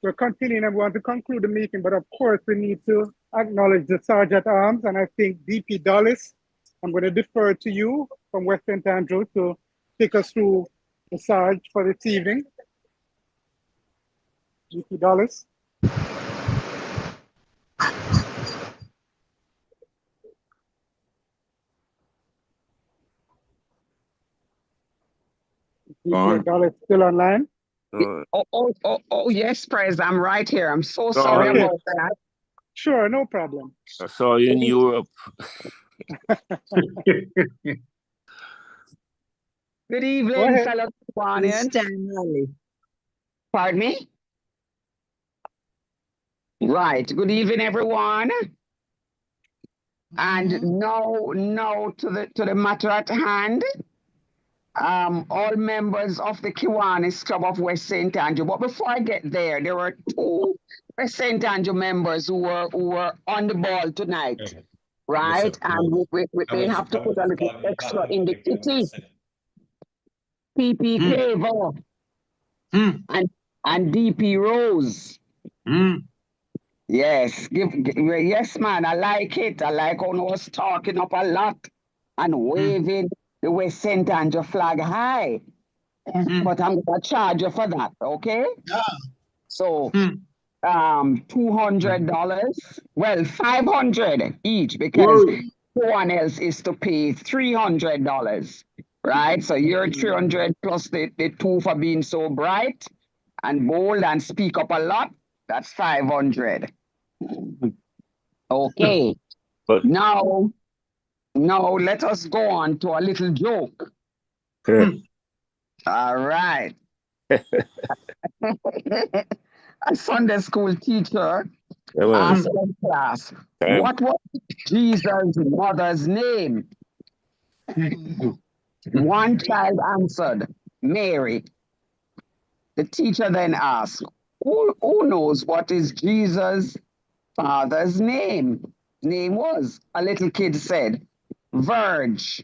we're continuing and we want to conclude the meeting. But of course, we need to acknowledge the Sergeant at Arms. And I think DP Dulles, I'm going to defer to you from West St. Andrew to take us through the Sarge for this evening. DP Dulles. DP Dulles still online? Oh, yes, Prez, I'm right here. I'm so sorry about that. Sure, no problem. I saw you in Europe. Good evening, fellow Kiwanians. Pardon me? Right. Good evening, everyone. And now to the matter at hand. All members of the Kiwanis Club of West St. Andrew. But before I get there, there were 2 West St. Andrew members who were on the ball tonight, right? And they have to put a little extra in the kitty. PP Clavo and DP Rose. Yes, yes, man. I like it. I like how I was talking up a lot and waving the West St. Andrew flag high. But I'm gonna charge you for that, okay? Yeah. So $200, well, $500 each, because no one else is to pay $300, right? So you're 300 plus the 2 for being so bright and bold and speak up a lot. That's 500. Okay. But now let us go on to a little joke. All right. A Sunday school teacher asked the class, what was Jesus' mother's name? One child answered, Mary. The teacher then asked, who knows what is Jesus' father's name? Name was, a little kid said, Verge.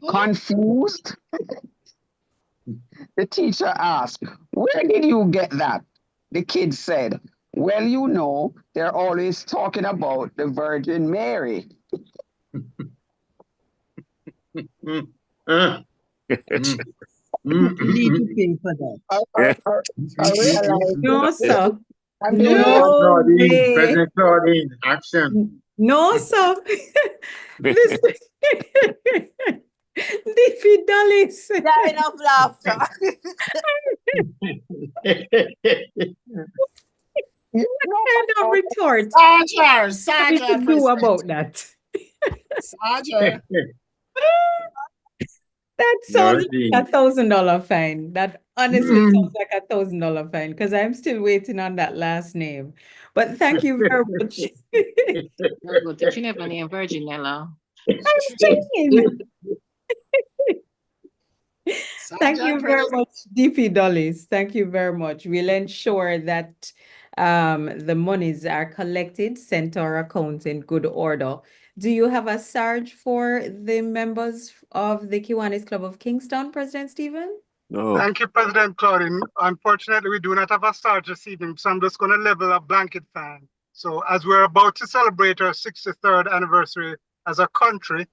Confused? The teacher asked, where did you get that? The kid said, well, you know, they're always talking about the Virgin Mary. Need to pay for that. No, sir. No way. President Claudine, action. No, sir. Listen. DP Dulles. Dying of laughter. Kind of retort. Sarger, What did you do about that? Sarger. That sounds like a $1,000 fine. That honestly sounds like a $1,000 fine, because I'm still waiting on that last name. But thank you very much. Did you never name Virgin Nella? I'm saying. Thank you very much, DP Dulles. Thank you very much. We'll ensure that the monies are collected, sent to our account in good order. Do you have a Sarge for the members of the Kiwanis Club of Kingston, President Stephen? No. Thank you, President Claudine. Unfortunately, we do not have a Sarge this evening, so I'm just going to level a blanket fan. So as we're about to celebrate our 63rd anniversary as a country,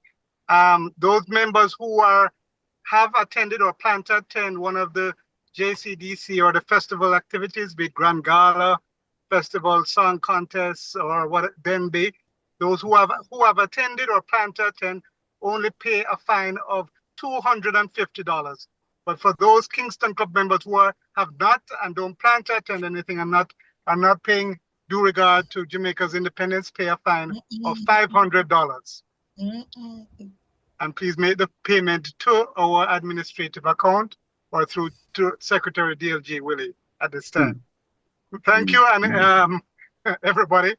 those members who have attended or plan to attend one of the JCDC or the festival activities, be it Grand Gala, festival song contests, or what it then be, those who have attended or plan to attend only pay a fine of $250. But for those Kingston Club members who have not and don't plan to attend anything and are not paying due regard to Jamaica's independence, pay a fine of $500. And please make the payment to our administrative account or through to Secretary DLG Willie at this time. Thank you, and everybody.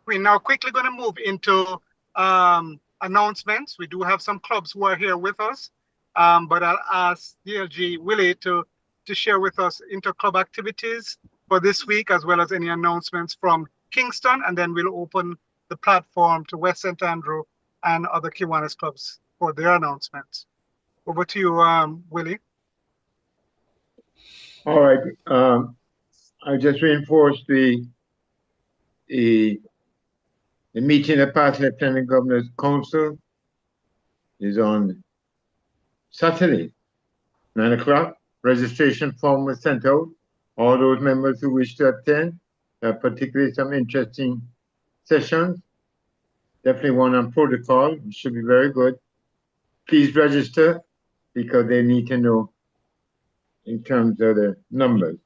We're now quickly going to move into announcements. We do have some clubs who are here with us. but I'll ask DLG Willie to share with us inter-club activities for this week, as well as any announcements from Kingston, and then we'll open the platform to West St. Andrew and other Kiwanis clubs for their announcements. Over to you, Willie. All right. I just reinforced the meeting of Past Lieutenant Governor's Council is on Saturday, 9 o'clock. Registration form was sent out. All those members who wish to attend, particularly some interesting sessions. Definitely one on protocol. It should be very good. Please register because they need to know in terms of the numbers.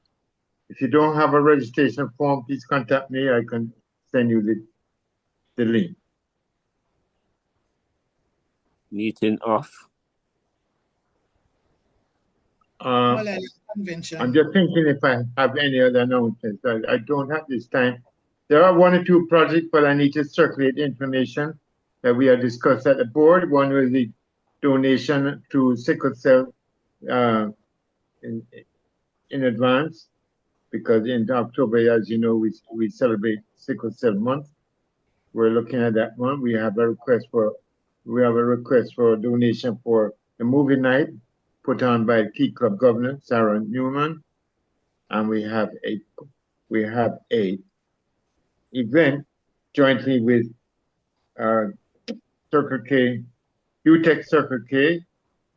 If you don't have a registration form, please contact me. I can send you the link. Meeting off. Convention. I'm just thinking if I have any other announcements. I don't have this time. There are 1 or 2 projects, but I need to circulate information that we have discussed at the board. One was the donation to sickle cell in advance, because in October, as you know, we celebrate sickle cell month. We're looking at that one. We have a request for a donation for the movie night put on by Key Club Governor Sarah Newman, and we have a event jointly with Circle K, UTEC Circle K,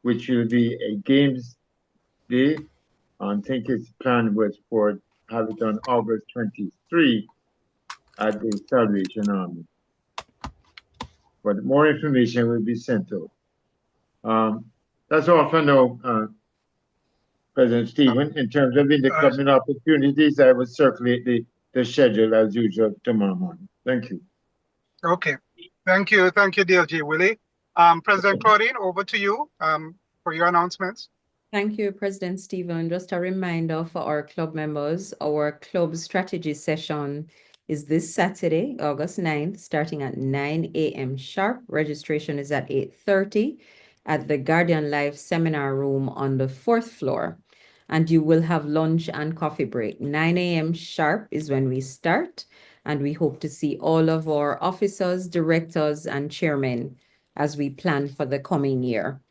which will be a games day. I think its plan was for have it on August 23 at the Salvation Army. But more information will be sent out. That's all for now, President Stephen. In terms of interclubing opportunities, I will circulate the schedule as usual tomorrow morning. Thank you. Okay. Thank you, DLG Willie. President Claudine, over to you for your announcements. Thank you, President Stephen. Just a reminder for our club members, our club strategy session is this Saturday, August 9th, starting at 9 a.m. sharp. Registration is at 8:30 at the Guardian Life Seminar Room on the 4th floor. And you will have lunch and coffee break. 9 a.m. sharp is when we start. And we hope to see all of our officers, directors, and chairmen as we plan for the coming year.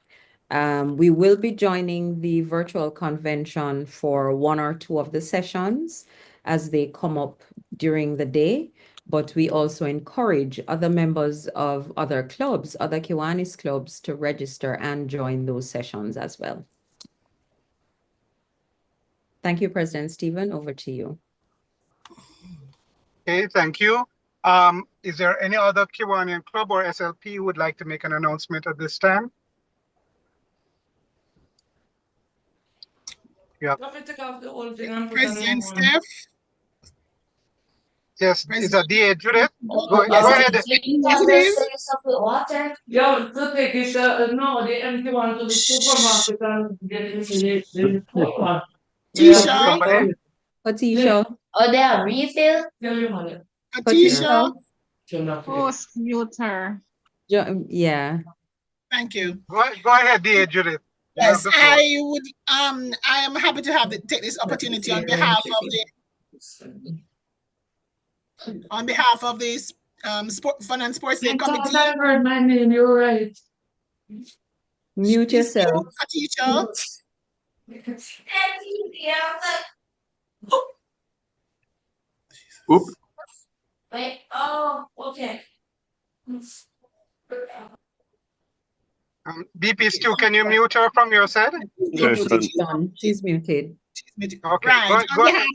We will be joining the virtual convention for 1 or 2 of the sessions as they come up during the day, but we also encourage other members of other clubs, other Kiwanis clubs, to register and join those sessions as well. Thank you, President Stephen. Over to you. Okay, thank you. Is there any other Kiwanian club or SLP who would like to make an announcement at this time? Yeah. President Steph? Yes, is that DA Judith? Go ahead. Yes, please. Yeah, the thing is, no, the empty one to the supermarket and get the Tisha? Patisha. Oh, they are refill? Patisha? Post mute her. Yeah. Thank you. Go ahead, DA Judith. Yes, I would. I am happy to take this opportunity on behalf of this Fun and Sports Day Committee. I heard my name. You're right. Mute yourself. Patisha. Oop. Wait. Oh, okay. BP Stu, can you mute her from your side? Yes, she's muted. Okay. Right. Go ahead.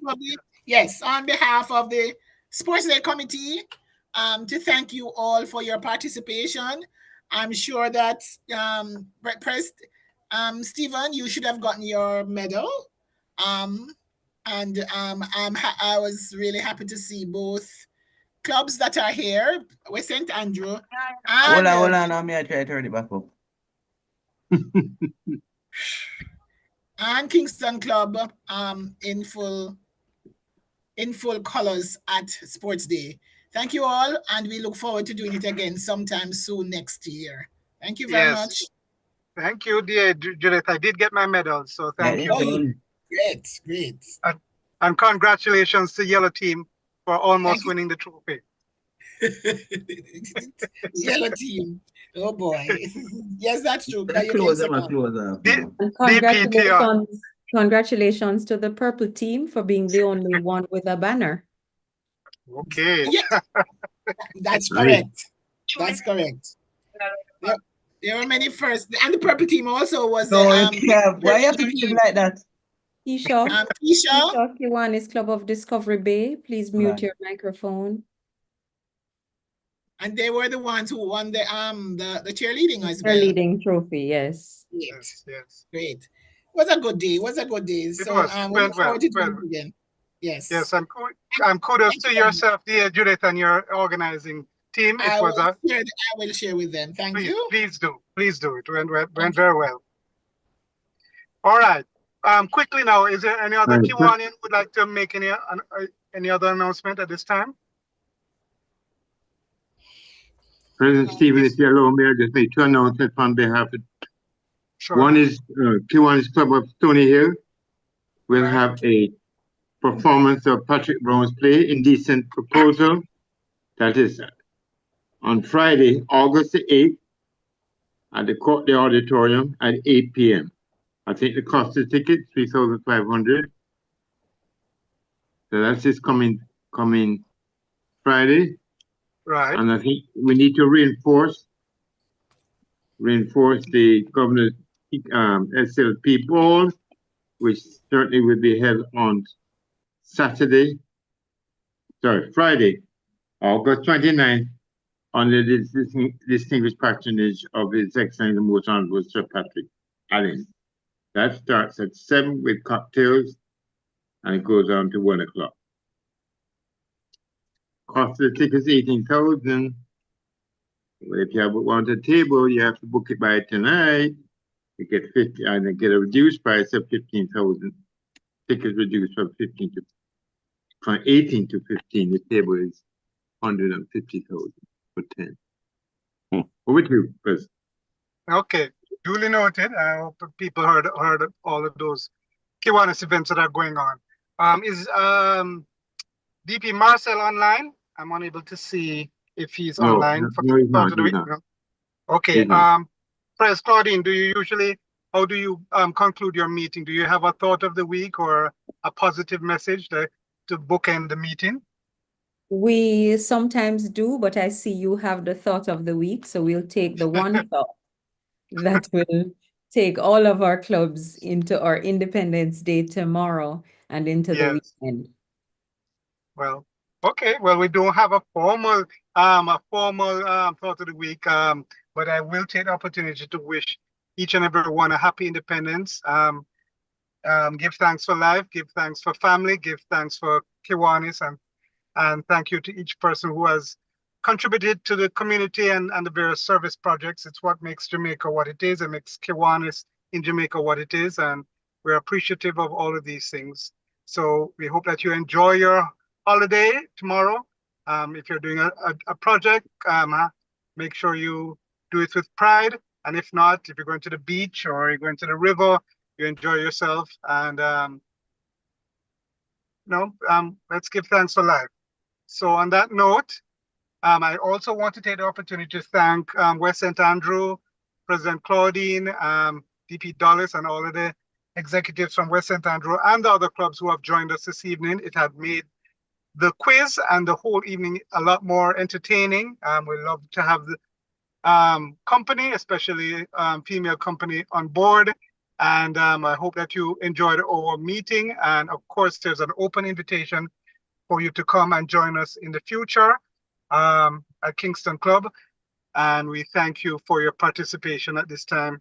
On behalf of the Sports Day Committee, to thank you all for your participation. I'm sure that Stephen, you should have gotten your medal. I was really happy to see both clubs that are here, West St. Andrew. Hold on, I'm here to try to turn it back up. And Kingston Club in full colors at Sports Day. Thank you all, and we look forward to doing it again sometime soon next year. Thank you very much. Thank you, dear Judith. I did get my medal, so thank you. Great, great. And congratulations to Yellow Team for almost winning the trophy. Yellow Team. Oh boy. Yes, that's true. And congratulations to the Purple Team for being the only one with a banner. Okay. Yeah. That's correct. That's correct. There were many first, and the Purple Team also was. No, why you have to keep like that? Keisha, Keisha, Kiwanis Club of Discovery Bay, please mute your microphone. And they were the ones who won the cheerleading as well. Cheerleading trophy, yes. Yes. Great. It was a good day. It was a good day. So we look forward to doing it again. Yes. Yes, and kudos to yourself, dear Judith, and your organizing team. I will share with them. Thank you. Please do. Please do. It went very well. All right. Quickly now, is there any other Kiwanian who would like to make any other announcement at this time? President Stephen, if you allow me, I'll just make two announcements on behalf of. Sure. One is Kiwanis Club of Stony Hill will have a performance of Patrick Brown's play, Indecent Proposal. That is on Friday, August the 8th at the Courtney Auditorium at 8 p.m. I think the cost of the ticket, $3,500. So that's just coming Friday. Right. And I think we need to reinforce the governor's SLP ball, which certainly will be held on Friday, August 29th, under the distinguished patronage of His Excellency the Most Honorable Sir Patrick Allen. That starts at 7 with cocktails and it goes on to 1 o'clock. Cost of the tickets $18,000. Well, if you want a table, you have to book it by tonight. You get 50 and get a reduced price of 15,000. Tickets reduced from 18 to 15. The table is 150,000 for 10. Over to you, President. Okay, duly noted. I hope people heard all of those Kiwanis events that are going on. Is DP Marcel online? I'm unable to see if he's online for the start of the week. No. Okay. Press Claudine, how do you conclude your meeting? Do you have a thought of the week or a positive message to bookend the meeting? We sometimes do, but I see you have the thought of the week, so we'll take the one thought that will take all of our clubs into our Independence Day tomorrow and into the weekend. Well, okay. Well, we don't have a formal thought of the week, but I will take the opportunity to wish each and every one a happy independence. Give thanks for life, give thanks for family, give thanks for Kiwanis, and thank you to each person who has contributed to the community and the various service projects. It's what makes Jamaica what it is. It makes Kiwanis in Jamaica what it is, and we're appreciative of all of these things. So we hope that you enjoy your holiday tomorrow. If you're doing a project, make sure you do it with pride. And if not, if you're going to the beach or you're going to the river, you enjoy yourself. And let's give thanks for life. So on that note, I also want to take the opportunity to thank West St. Andrew, President Claudine, DP Dulles, and all of the executives from West St. Andrew and the other clubs who have joined us this evening. It had made the quiz and the whole evening a lot more entertaining. We love to have the company, especially female company, on board. And I hope that you enjoyed our meeting. And of course, there's an open invitation for you to come and join us in the future at Kingston Club. And we thank you for your participation at this time.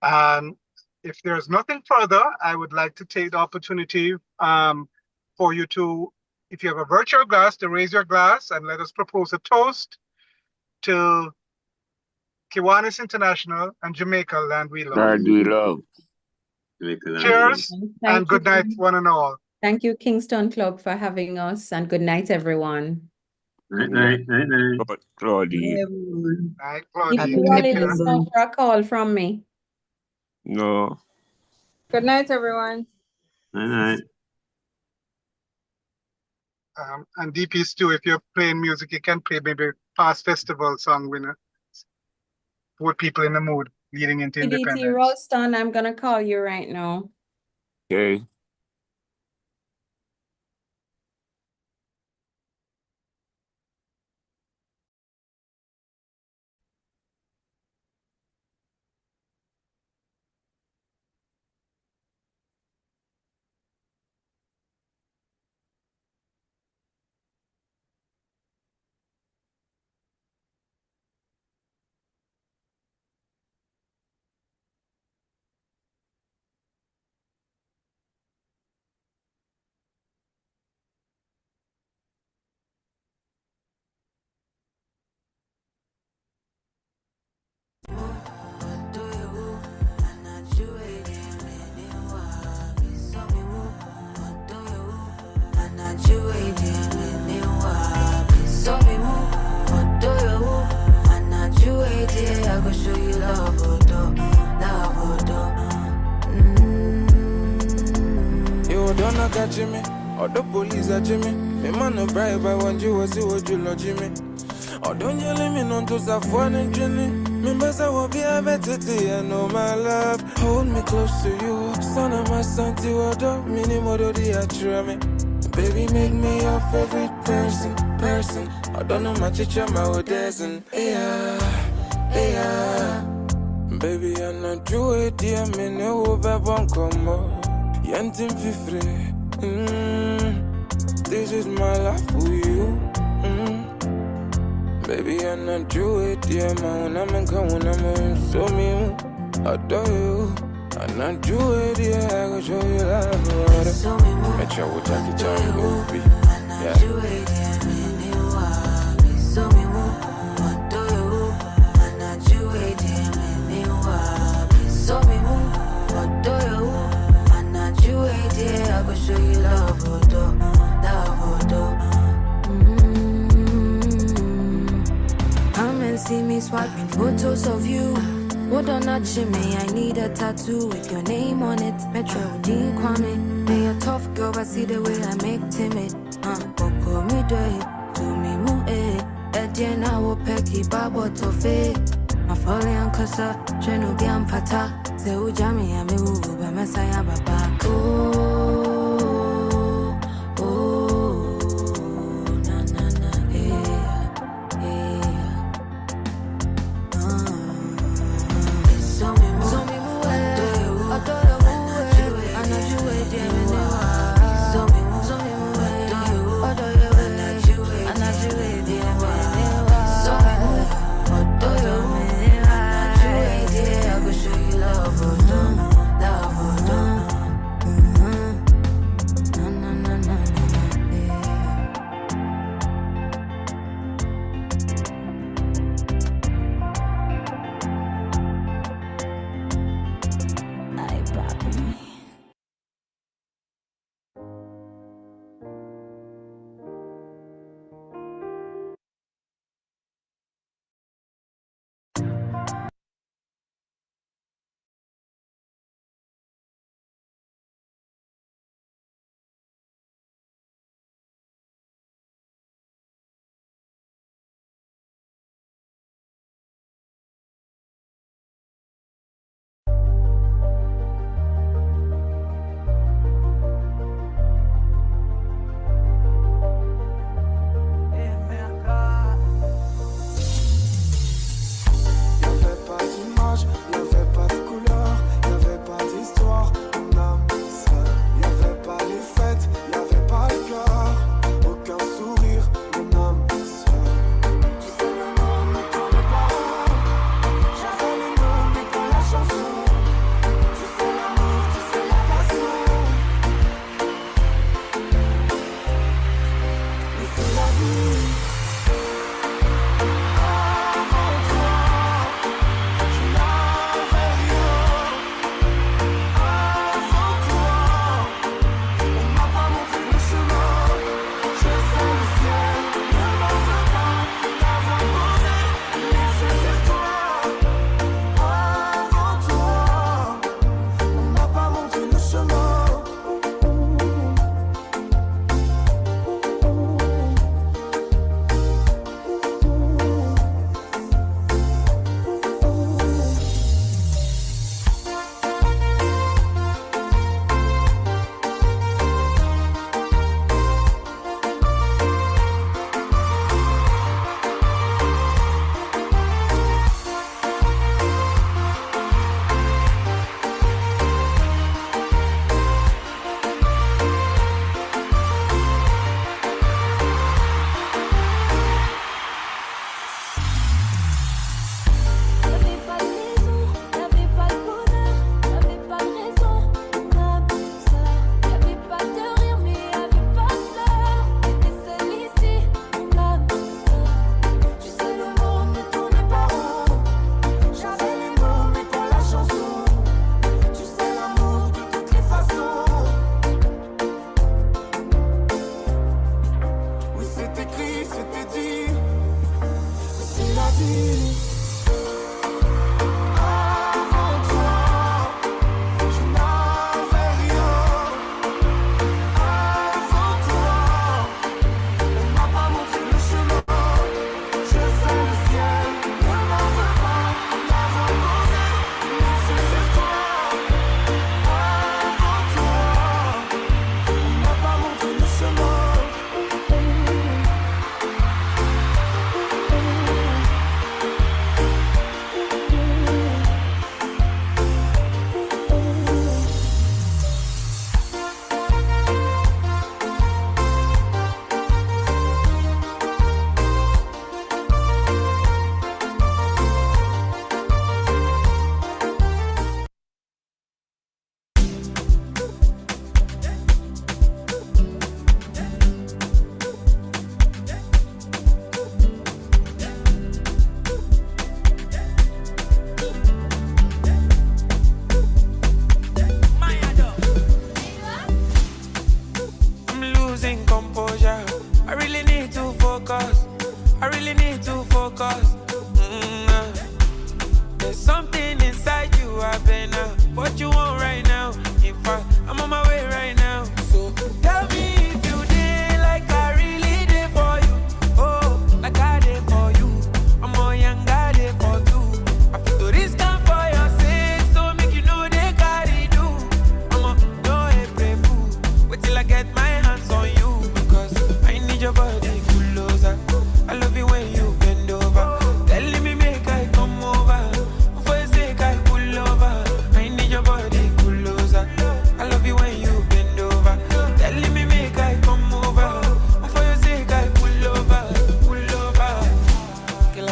And if there's nothing further, I would like to take the opportunity for you to, if you have a virtual glass, to raise your glass and let us propose a toast to Kiwanis International and Jamaica Land We Love. Land we love. Cheers and good night, one and all. Thank you, Kingston Club, for having us, and good night, everyone. Night, night, night, night. Claudine. Night, If you want to for a call from me. No. Good night, everyone. Good night. And DPs too, if you're playing music, you can play maybe past festival song winner. Put people in the mood leading into PDT independence. Ralston, I'm gonna call you right now. Okay. I go show you love, You don't know catch me, or the police are Jimmy. Me man no bribe, I want you, see what you love Jimmy. Or don't you let me know to Safwan and Jenny. Me best I will be a better day, I know my love. Hold me close to you, son of my son, to order, minimum of the me. Baby, make me your favorite person. I don't know my teacher, my Odessin. Yeah. Baby, I'm not you, dear, me no babon come on. Yantin fifre. This is my life for you. Baby, I'm not you, dear, man. I'm coming, I'm so me. I adore you. I'm not you, dear, I go show you love. Make sure we take it time, baby. Yeah. I go show you love, Come and see me swiping photos of you. What on that shimmy? I need a tattoo with your name on it. Metro Dean Kwame. May a tough girl, but see the way I make timid. Boko me do it, to me mu Edian I will pecky babo to fake. My falling on closer, Trenu Biam Pata. Se ujami ya me ubu ba mesaya baba.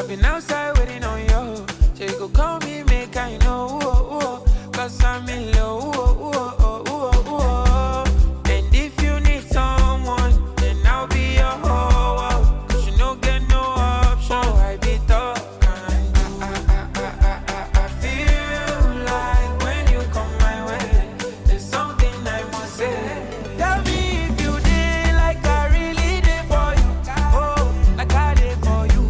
I've been outside waiting on you. So you go call me, make I know. Cause I'm in love. And if you need someone, then I'll be your hoe. Cause you no get no option. I be talking. I feel like when you come my way, there's something I must say. Tell me if you did like I really did for you. Oh, like I did for you.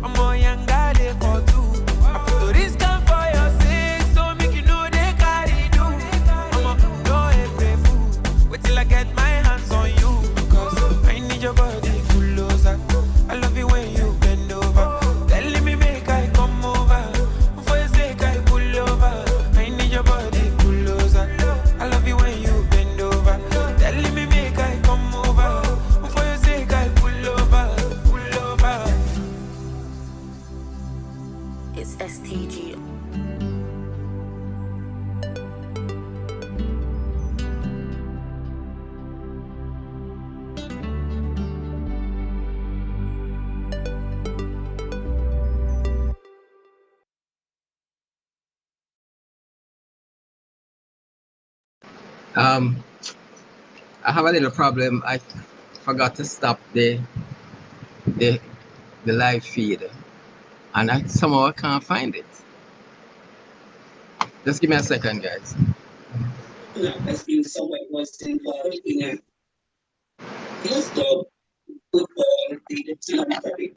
I'm more young, I did for two. I put this gun for your sake, so make you know they carry do. I'm a no every fool. Wait till I get my hands on you. Cause I need your body full of that. I love it when you bend over. Telling me make I come over. For your sake I pull over. I need your body full of that. I love it when you bend over. Telling me make I come over. For your sake I pull over. Pull over. It's STG. I have a little problem. I forgot to stop the live feed, and I somehow can't find it. Just give me a second, guys. Has been somewhat was involved in a field football, the